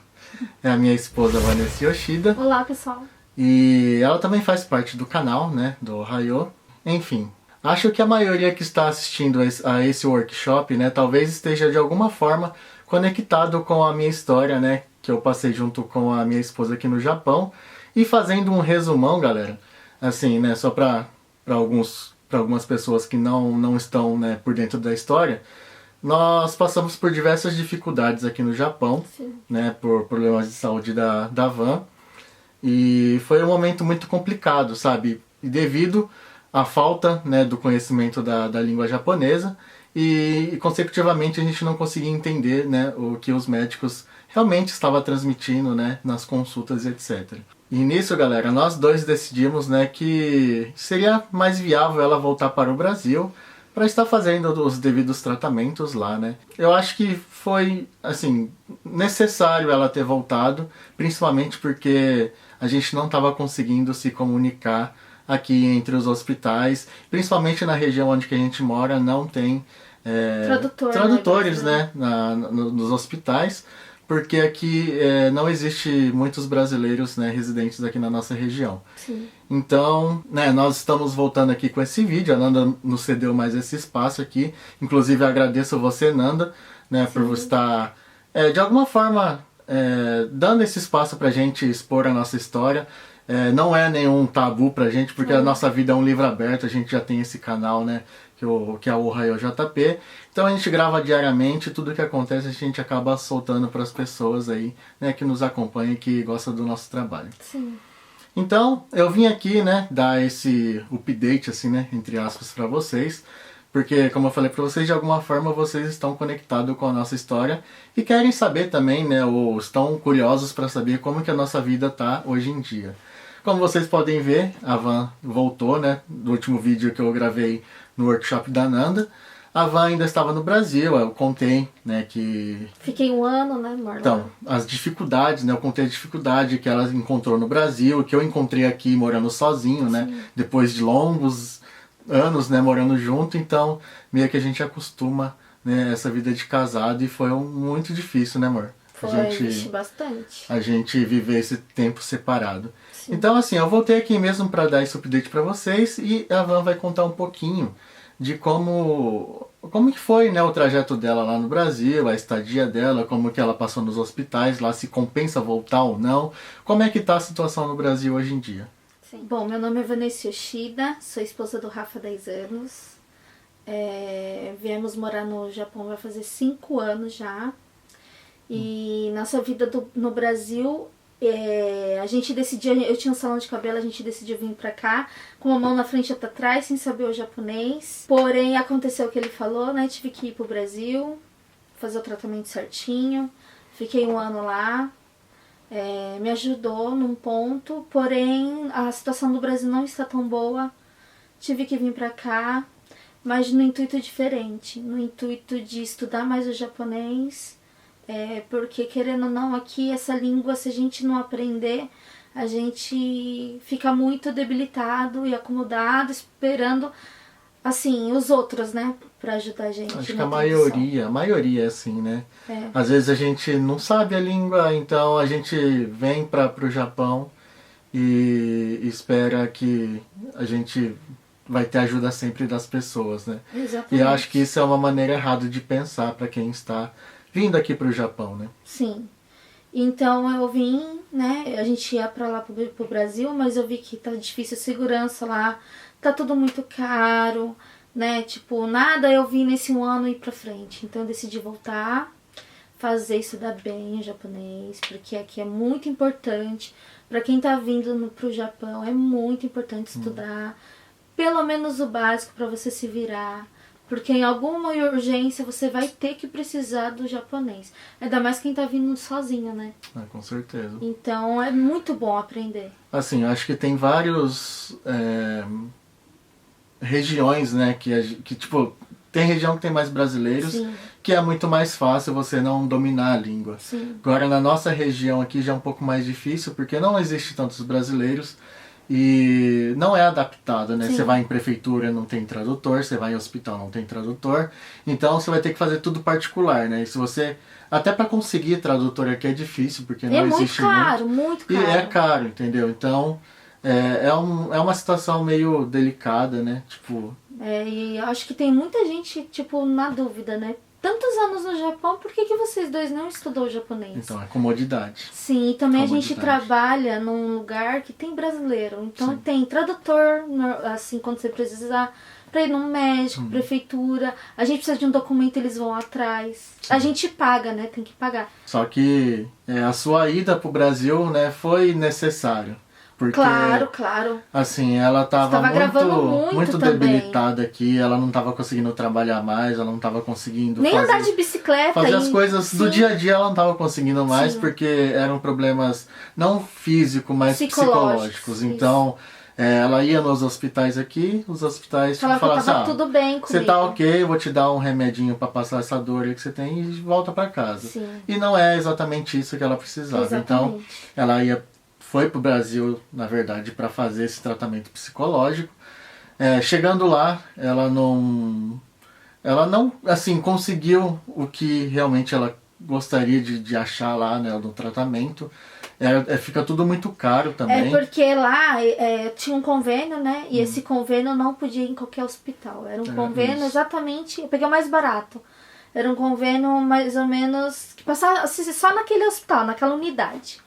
[SPEAKER 8] é a minha esposa Vanessa Yoshida.
[SPEAKER 1] Olá, pessoal.
[SPEAKER 8] E ela também faz parte do canal, né, do Ohayou. Enfim, acho que a maioria que está assistindo a esse workshop, né, talvez esteja de alguma forma conectado com a minha história, né, que eu passei junto com a minha esposa aqui no Japão. E fazendo um resumão, galera, assim, né, só para algumas pessoas que não estão, né, por dentro da história, nós passamos por diversas dificuldades aqui no Japão, né, por problemas de saúde da Van, e foi um momento muito complicado, sabe, e devido à falta, né, do conhecimento da língua japonesa, e consecutivamente a gente não conseguia entender, né, o que os médicos realmente estavam transmitindo, né, nas consultas, etc. E nisso, galera, nós dois decidimos, né, que seria mais viável ela voltar para o Brasil para estar fazendo os devidos tratamentos lá, né. Eu acho que foi, assim, necessário ela ter voltado, principalmente porque a gente não estava conseguindo se comunicar aqui entre os hospitais, principalmente na região onde que a gente mora, não tem tradutores, né, nos hospitais, porque aqui não existe muitos brasileiros, né, residentes aqui na nossa região.
[SPEAKER 1] Sim.
[SPEAKER 8] Então, né, nós estamos voltando aqui com esse vídeo, a Nanda nos cedeu mais esse espaço aqui, inclusive agradeço você, Nanda, né, por você estar, de alguma forma, dando esse espaço pra gente expor a nossa história. Não é nenhum tabu pra gente, porque a nossa vida é um livro aberto, a gente já tem esse canal, né, que é o Ohayou JP. Então a gente grava diariamente, tudo que acontece a gente acaba soltando para as pessoas aí, né, que nos acompanham e que gostam do nosso trabalho.
[SPEAKER 1] Sim.
[SPEAKER 8] Então eu vim aqui, né, dar esse update, assim, né, entre aspas, para vocês, Porque, como eu falei para vocês, de alguma forma vocês estão conectados com a nossa história e querem saber também, né, ou estão curiosos para saber como que a nossa vida tá hoje em dia. Como vocês podem ver, a Van voltou, né, do último vídeo que eu gravei no workshop da Nanda. A Van ainda estava no Brasil, eu contei, né, que...
[SPEAKER 2] Fiquei um ano, né, Marlon?
[SPEAKER 8] Então, as dificuldades, né, eu contei a dificuldade que ela encontrou no Brasil, que eu encontrei aqui morando sozinho, né, depois de longos anos, né, morando junto, então meio que a gente acostuma, né, essa vida de casado e foi muito difícil, né, amor?
[SPEAKER 2] Foi, bastante.
[SPEAKER 8] A gente viver esse tempo separado. Sim. Então, assim, eu voltei aqui mesmo para dar esse update para vocês e a Van vai contar um pouquinho de como que foi, né, o trajeto dela lá no Brasil, a estadia dela, como que ela passou nos hospitais, lá se compensa voltar ou não, como é que tá a situação no Brasil hoje em dia.
[SPEAKER 1] Sim. Bom, meu nome é Vanessa Yoshida, sou esposa do Rafa há 10 anos. Viemos morar no Japão vai fazer 5 anos já. E nossa vida no Brasil, a gente decidiu, eu tinha um salão de cabelo, a gente decidiu vir pra cá com uma mão na frente e outra atrás, sem saber o japonês. Porém, aconteceu o que ele falou, né? Tive que ir pro Brasil, fazer o tratamento certinho. Fiquei um ano lá. Me ajudou num ponto, porém a situação do Brasil não está tão boa. Tive que vir pra cá, mas no intuito diferente, no intuito de estudar mais o japonês, porque querendo ou não aqui essa língua, se a gente não aprender, a gente fica muito debilitado e acomodado, esperando assim, os outros, né, pra ajudar a gente.
[SPEAKER 8] Acho que a maioria é assim, né? Às vezes a gente não sabe a língua, então a gente vem pro Japão e espera que a gente vai ter ajuda sempre das pessoas, né?
[SPEAKER 1] Exatamente.
[SPEAKER 8] E eu acho que isso é uma maneira errada de pensar para quem está vindo aqui pro Japão, né?
[SPEAKER 1] Sim. Então eu vim, né, a gente ia pra lá pro Brasil, mas eu vi que tá difícil a segurança lá, tá tudo muito caro, né, tipo, nada eu vim nesse um ano ir pra frente. Então eu decidi voltar, estudar bem o japonês, porque aqui é muito importante, pra quem tá vindo pro Japão, é muito importante estudar, pelo menos o básico pra você se virar. Porque em alguma urgência você vai ter que precisar do japonês. Ainda mais quem tá vindo sozinho, né?
[SPEAKER 8] Com certeza.
[SPEAKER 1] Então é muito bom aprender.
[SPEAKER 8] Assim, eu acho que tem vários regiões, né? Que tipo, tem região que tem mais brasileiros, sim, que é muito mais fácil você não dominar a língua.
[SPEAKER 1] Sim.
[SPEAKER 8] Agora na nossa região aqui já é um pouco mais difícil, porque não existe tantos brasileiros. E não é adaptado, né? Sim. Você vai em prefeitura, não tem tradutor, você vai em hospital, não tem tradutor. Então você vai ter que fazer tudo particular, né? E se você... Até para conseguir tradutor aqui é difícil, porque não existe
[SPEAKER 1] muito caro.
[SPEAKER 8] E é caro, entendeu? Então é uma situação meio delicada, né? Tipo...
[SPEAKER 1] e eu acho que tem muita gente, tipo, na dúvida, né? Tantos anos no Japão, por que vocês dois não estudou japonês?
[SPEAKER 8] Então, é comodidade.
[SPEAKER 1] Sim, e também a gente trabalha num lugar que tem brasileiro. Então, sim, tem tradutor, assim, quando você precisar, pra ir num médico, prefeitura. A gente precisa de um documento, eles vão atrás. Sim. A gente paga, né? Tem que pagar.
[SPEAKER 8] Só que a sua ida pro Brasil, né, foi necessário. Porque,
[SPEAKER 1] claro.
[SPEAKER 8] Assim, ela tava muito
[SPEAKER 1] também,
[SPEAKER 8] debilitada aqui, ela não tava conseguindo trabalhar mais, ela não tava conseguindo
[SPEAKER 1] nem andar de bicicleta.
[SPEAKER 8] Fazer as coisas do dia a dia ela não tava conseguindo mais, sim, porque eram problemas não físicos, mas psicológicos. Então, ela ia nos hospitais aqui, os hospitais falavam assim,
[SPEAKER 1] tudo bem comigo.
[SPEAKER 8] Você tá ok, eu vou te dar um remedinho pra passar essa dor aí que você tem e volta pra casa.
[SPEAKER 1] Sim.
[SPEAKER 8] E não é exatamente isso que ela precisava. Exatamente. Então, ela foi pro Brasil, na verdade, para fazer esse tratamento psicológico. Chegando lá, ela não, assim, conseguiu o que realmente ela gostaria de achar lá, né, no tratamento. Fica tudo muito caro também.
[SPEAKER 1] Porque lá tinha um convênio, né, e esse convênio não podia ir em qualquer hospital. Era um convênio exatamente, eu peguei o mais barato. Era um convênio mais ou menos que passava só naquele hospital, naquela unidade.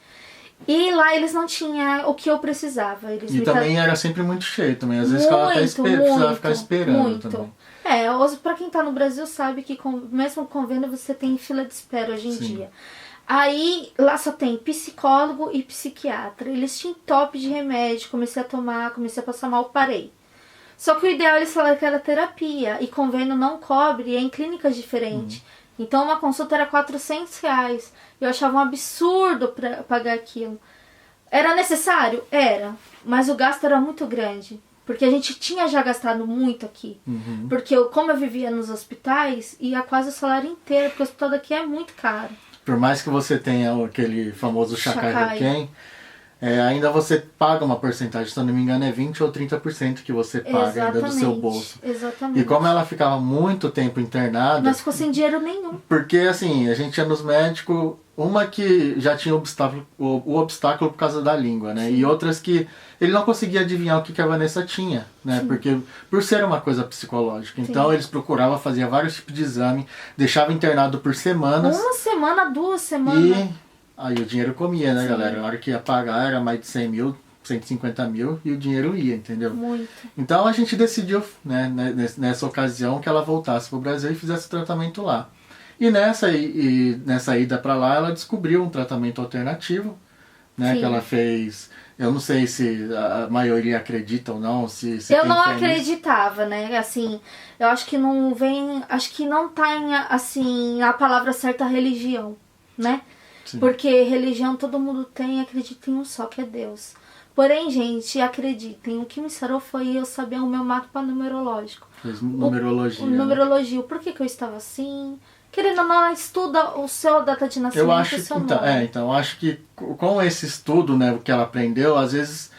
[SPEAKER 1] E lá eles não tinham o que eu precisava.
[SPEAKER 8] Também era sempre muito cheio também. Às vezes ela até precisava ficar esperando também.
[SPEAKER 1] Pra quem tá no Brasil sabe que mesmo com convênio você tem fila de espera hoje em dia. Aí lá só tem psicólogo e psiquiatra. Eles tinham top de remédio, comecei a tomar, comecei a passar mal, parei. Só que o ideal eles falaram que era terapia, e convênio não cobre, e é em clínicas diferentes. Então uma consulta era R$400. Eu achava um absurdo pra pagar aquilo. Era necessário? Era. Mas o gasto era muito grande. Porque a gente tinha já gastado muito aqui. Porque como eu vivia nos hospitais, ia quase o salário inteiro, porque o hospital daqui é muito caro.
[SPEAKER 8] Por mais que você tenha aquele famoso Chacai, ainda você paga uma porcentagem, se eu não me engano é 20 ou 30% que você paga ainda do seu bolso.
[SPEAKER 1] Exatamente.
[SPEAKER 8] E como ela ficava muito tempo internada...
[SPEAKER 1] Nós ficou sem dinheiro nenhum.
[SPEAKER 8] Porque assim, a gente ia nos médicos, uma que já tinha o obstáculo por causa da língua, né? E outras que ele não conseguia adivinhar o que a Vanessa tinha, né? Porque por ser uma coisa psicológica. Então eles procuravam, faziam vários tipos de exame, deixava internado por semanas.
[SPEAKER 1] 1 semana, 2 semanas.
[SPEAKER 8] E aí o dinheiro comia, né, galera? Na hora que ia pagar era mais de 100 mil, 150 mil e o dinheiro ia, entendeu?
[SPEAKER 1] Muito.
[SPEAKER 8] Então a gente decidiu, né, nessa ocasião, que ela voltasse pro Brasil e fizesse o tratamento lá. E nessa ida para lá, ela descobriu um tratamento alternativo, né, que ela fez. Eu não sei se a maioria acredita ou não, se
[SPEAKER 1] eu não acreditava, né? Assim, eu acho que não vem, acho que não tá assim a palavra certa religião, né?
[SPEAKER 8] Sim.
[SPEAKER 1] Porque religião todo mundo tem, acredita em um só, que é Deus. Porém, gente, acreditem, o que me sarou foi eu saber o meu mapa numerológico.
[SPEAKER 8] Fez numerologia.
[SPEAKER 1] Numerologia, por que eu estava assim? Querendo ou não, estuda o seu data de nascimento.
[SPEAKER 8] Eu acho que então, acho que com esse estudo, né, o que ela aprendeu, às vezes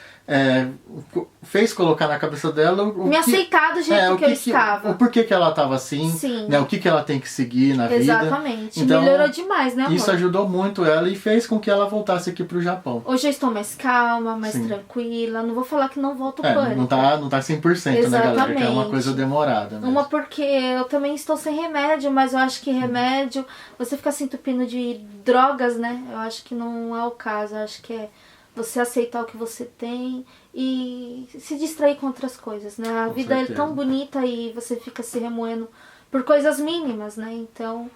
[SPEAKER 8] fez colocar na cabeça dela
[SPEAKER 1] aceitar do jeito que eu estava.
[SPEAKER 8] O porquê que ela estava assim, né, o que ela tem que seguir na vida.
[SPEAKER 1] Exatamente.
[SPEAKER 8] Então,
[SPEAKER 1] melhorou demais, né, amor?
[SPEAKER 8] Isso ajudou muito ela e fez com que ela voltasse aqui pro Japão.
[SPEAKER 1] Hoje eu estou mais calma, mais tranquila. Não vou falar que não volto pânico.
[SPEAKER 8] Não tá 100%, né, galera? Que é uma coisa demorada mesmo.
[SPEAKER 1] Uma porque eu também estou sem remédio, mas eu acho que remédio, você fica se entupindo de drogas, né? Eu acho que não é o caso. Eu acho que é você aceitar o que você tem e se distrair com outras coisas, né? A vida é tão bonita e você fica se remoendo por coisas mínimas, né? Então,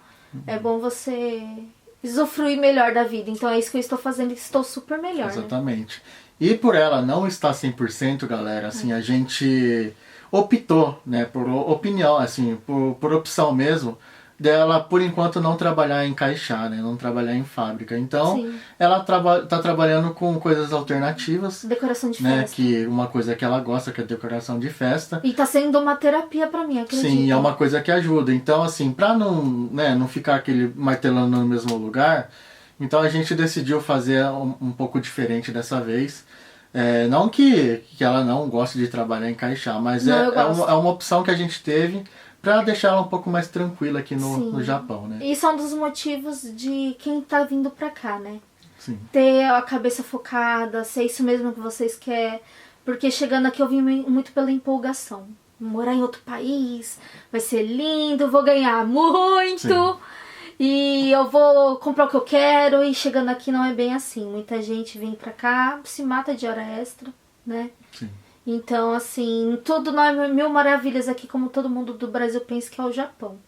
[SPEAKER 1] é bom você usufruir melhor da vida. Então, é isso que eu estou fazendo e estou super melhor,
[SPEAKER 8] exatamente. Né? E por ela não estar 100%, galera, assim, a gente optou, né, por opinião, assim, por opção mesmo, dela, por enquanto, não trabalhar em caixá, né? Não trabalhar em fábrica. Então, ela tá trabalhando com coisas alternativas.
[SPEAKER 1] Decoração de
[SPEAKER 8] né?
[SPEAKER 1] festa.
[SPEAKER 8] Que uma coisa que ela gosta, que é decoração de festa.
[SPEAKER 1] E tá sendo uma terapia pra mim, acredito.
[SPEAKER 8] Sim, é uma coisa que ajuda. Então, assim, pra não ficar aquele martelando no mesmo lugar, então a gente decidiu fazer um pouco diferente dessa vez. Não que ela não goste de trabalhar em caixá, mas é uma opção que a gente teve pra deixar ela um pouco mais tranquila aqui no Japão, né?
[SPEAKER 1] Isso é um dos motivos de quem tá vindo pra cá, né?
[SPEAKER 8] Sim.
[SPEAKER 1] Ter a cabeça focada, ser isso mesmo que vocês querem. Porque chegando aqui eu vim muito pela empolgação. Morar em outro país, vai ser lindo, vou ganhar muito. Sim. E eu vou comprar o que eu quero. E chegando aqui não é bem assim. Muita gente vem pra cá, se mata de hora extra, né?
[SPEAKER 8] Sim.
[SPEAKER 1] Então, assim, tudo não é mil maravilhas aqui, como todo mundo do Brasil pensa que é o Japão.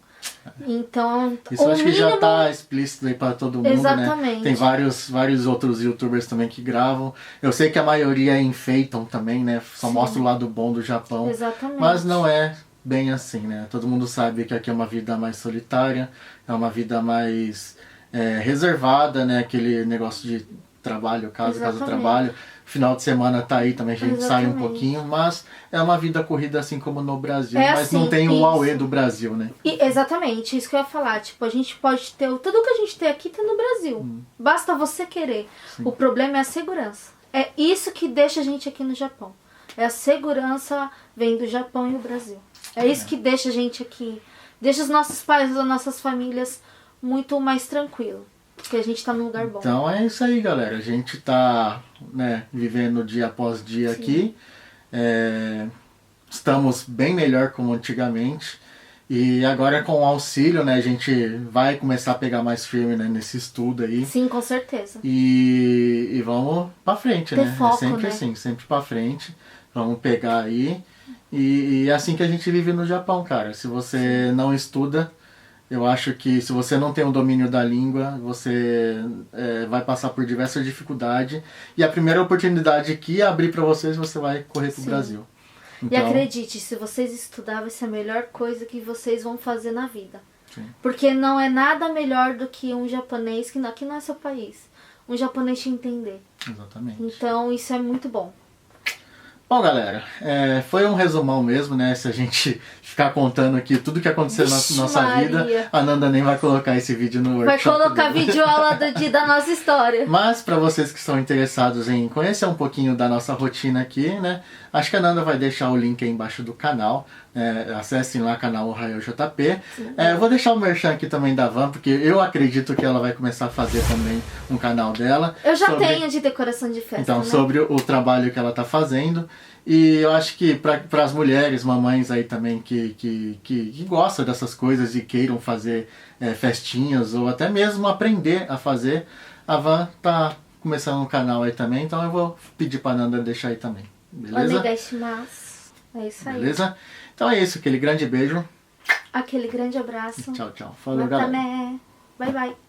[SPEAKER 1] Então,
[SPEAKER 8] isso acho que já tá explícito aí pra todo mundo,
[SPEAKER 1] exatamente,
[SPEAKER 8] né? Tem vários outros youtubers também que gravam. Eu sei que a maioria enfeitam também, né? Só mostra o lado bom do Japão.
[SPEAKER 1] Exatamente.
[SPEAKER 8] Mas não é bem assim, né? Todo mundo sabe que aqui é uma vida mais solitária, é uma vida mais reservada, né? Aquele negócio de trabalho, casa, trabalho. Final de semana tá aí também, a gente sai um pouquinho, mas é uma vida corrida assim como no Brasil, mas assim, não tem o auê do Brasil, né?
[SPEAKER 1] Exatamente, isso que eu ia falar, tipo, a gente pode ter, tudo que a gente tem aqui tem no Brasil, basta você querer. Sim. O problema é a segurança, é isso que deixa a gente aqui no Japão, a segurança vem do Japão e o Brasil, é isso que deixa a gente aqui, deixa os nossos pais, as nossas famílias muito mais tranquilos. Porque a gente tá num lugar bom.
[SPEAKER 8] Então é isso aí, galera. A gente tá, né, vivendo dia após dia aqui. Estamos bem melhor como antigamente. E agora com o auxílio, né, a gente vai começar a pegar mais firme, né, nesse estudo aí.
[SPEAKER 1] Sim, com certeza.
[SPEAKER 8] E vamos pra frente, né?
[SPEAKER 1] Foco,
[SPEAKER 8] sempre
[SPEAKER 1] né?
[SPEAKER 8] assim, sempre pra frente. Vamos pegar aí. E é assim que a gente vive no Japão, cara. Se você não estuda, eu acho que se você não tem o domínio da língua, você vai passar por diversas dificuldades. E a primeira oportunidade que abrir para você vai correr pro Brasil.
[SPEAKER 9] E
[SPEAKER 8] Então,
[SPEAKER 9] acredite, se vocês estudar, vai ser a melhor coisa que vocês vão fazer na vida.
[SPEAKER 8] Sim.
[SPEAKER 9] Porque não é nada melhor do que um japonês, que aqui não é seu país, um japonês te entender.
[SPEAKER 8] Exatamente.
[SPEAKER 9] Então isso é muito bom.
[SPEAKER 8] Bom, galera, foi um resumão mesmo, né? Se a gente ficar contando aqui tudo que aconteceu na
[SPEAKER 9] Vixe
[SPEAKER 8] nossa
[SPEAKER 9] Maria.
[SPEAKER 8] vida, a Nanda nem vai colocar esse vídeo no
[SPEAKER 9] Vai
[SPEAKER 8] workshop
[SPEAKER 9] colocar
[SPEAKER 8] dela.
[SPEAKER 9] videoaula da nossa história.
[SPEAKER 8] Mas para vocês que estão interessados em conhecer um pouquinho da nossa rotina aqui, né? Acho que a Nanda vai deixar o link aí embaixo do canal. Acessem lá o canal Ohayou JP. Vou deixar o merchan aqui também da Van, porque eu acredito que ela vai começar a fazer também um canal dela.
[SPEAKER 9] Eu já tenho de decoração de festa,
[SPEAKER 8] Então,
[SPEAKER 9] né?
[SPEAKER 8] sobre o trabalho que ela está fazendo. E eu acho que para as mulheres, mamães aí também que gostam dessas coisas e queiram fazer festinhas ou até mesmo aprender a fazer, a Van tá começando um canal aí também, então eu vou pedir para a Nanda deixar aí também. Beleza?
[SPEAKER 9] Onegaishimasu. É isso aí.
[SPEAKER 8] Beleza? Então é isso, aquele grande beijo.
[SPEAKER 9] Aquele grande abraço.
[SPEAKER 8] Tchau, tchau. Falou, galera.
[SPEAKER 9] Matane. Bye, bye.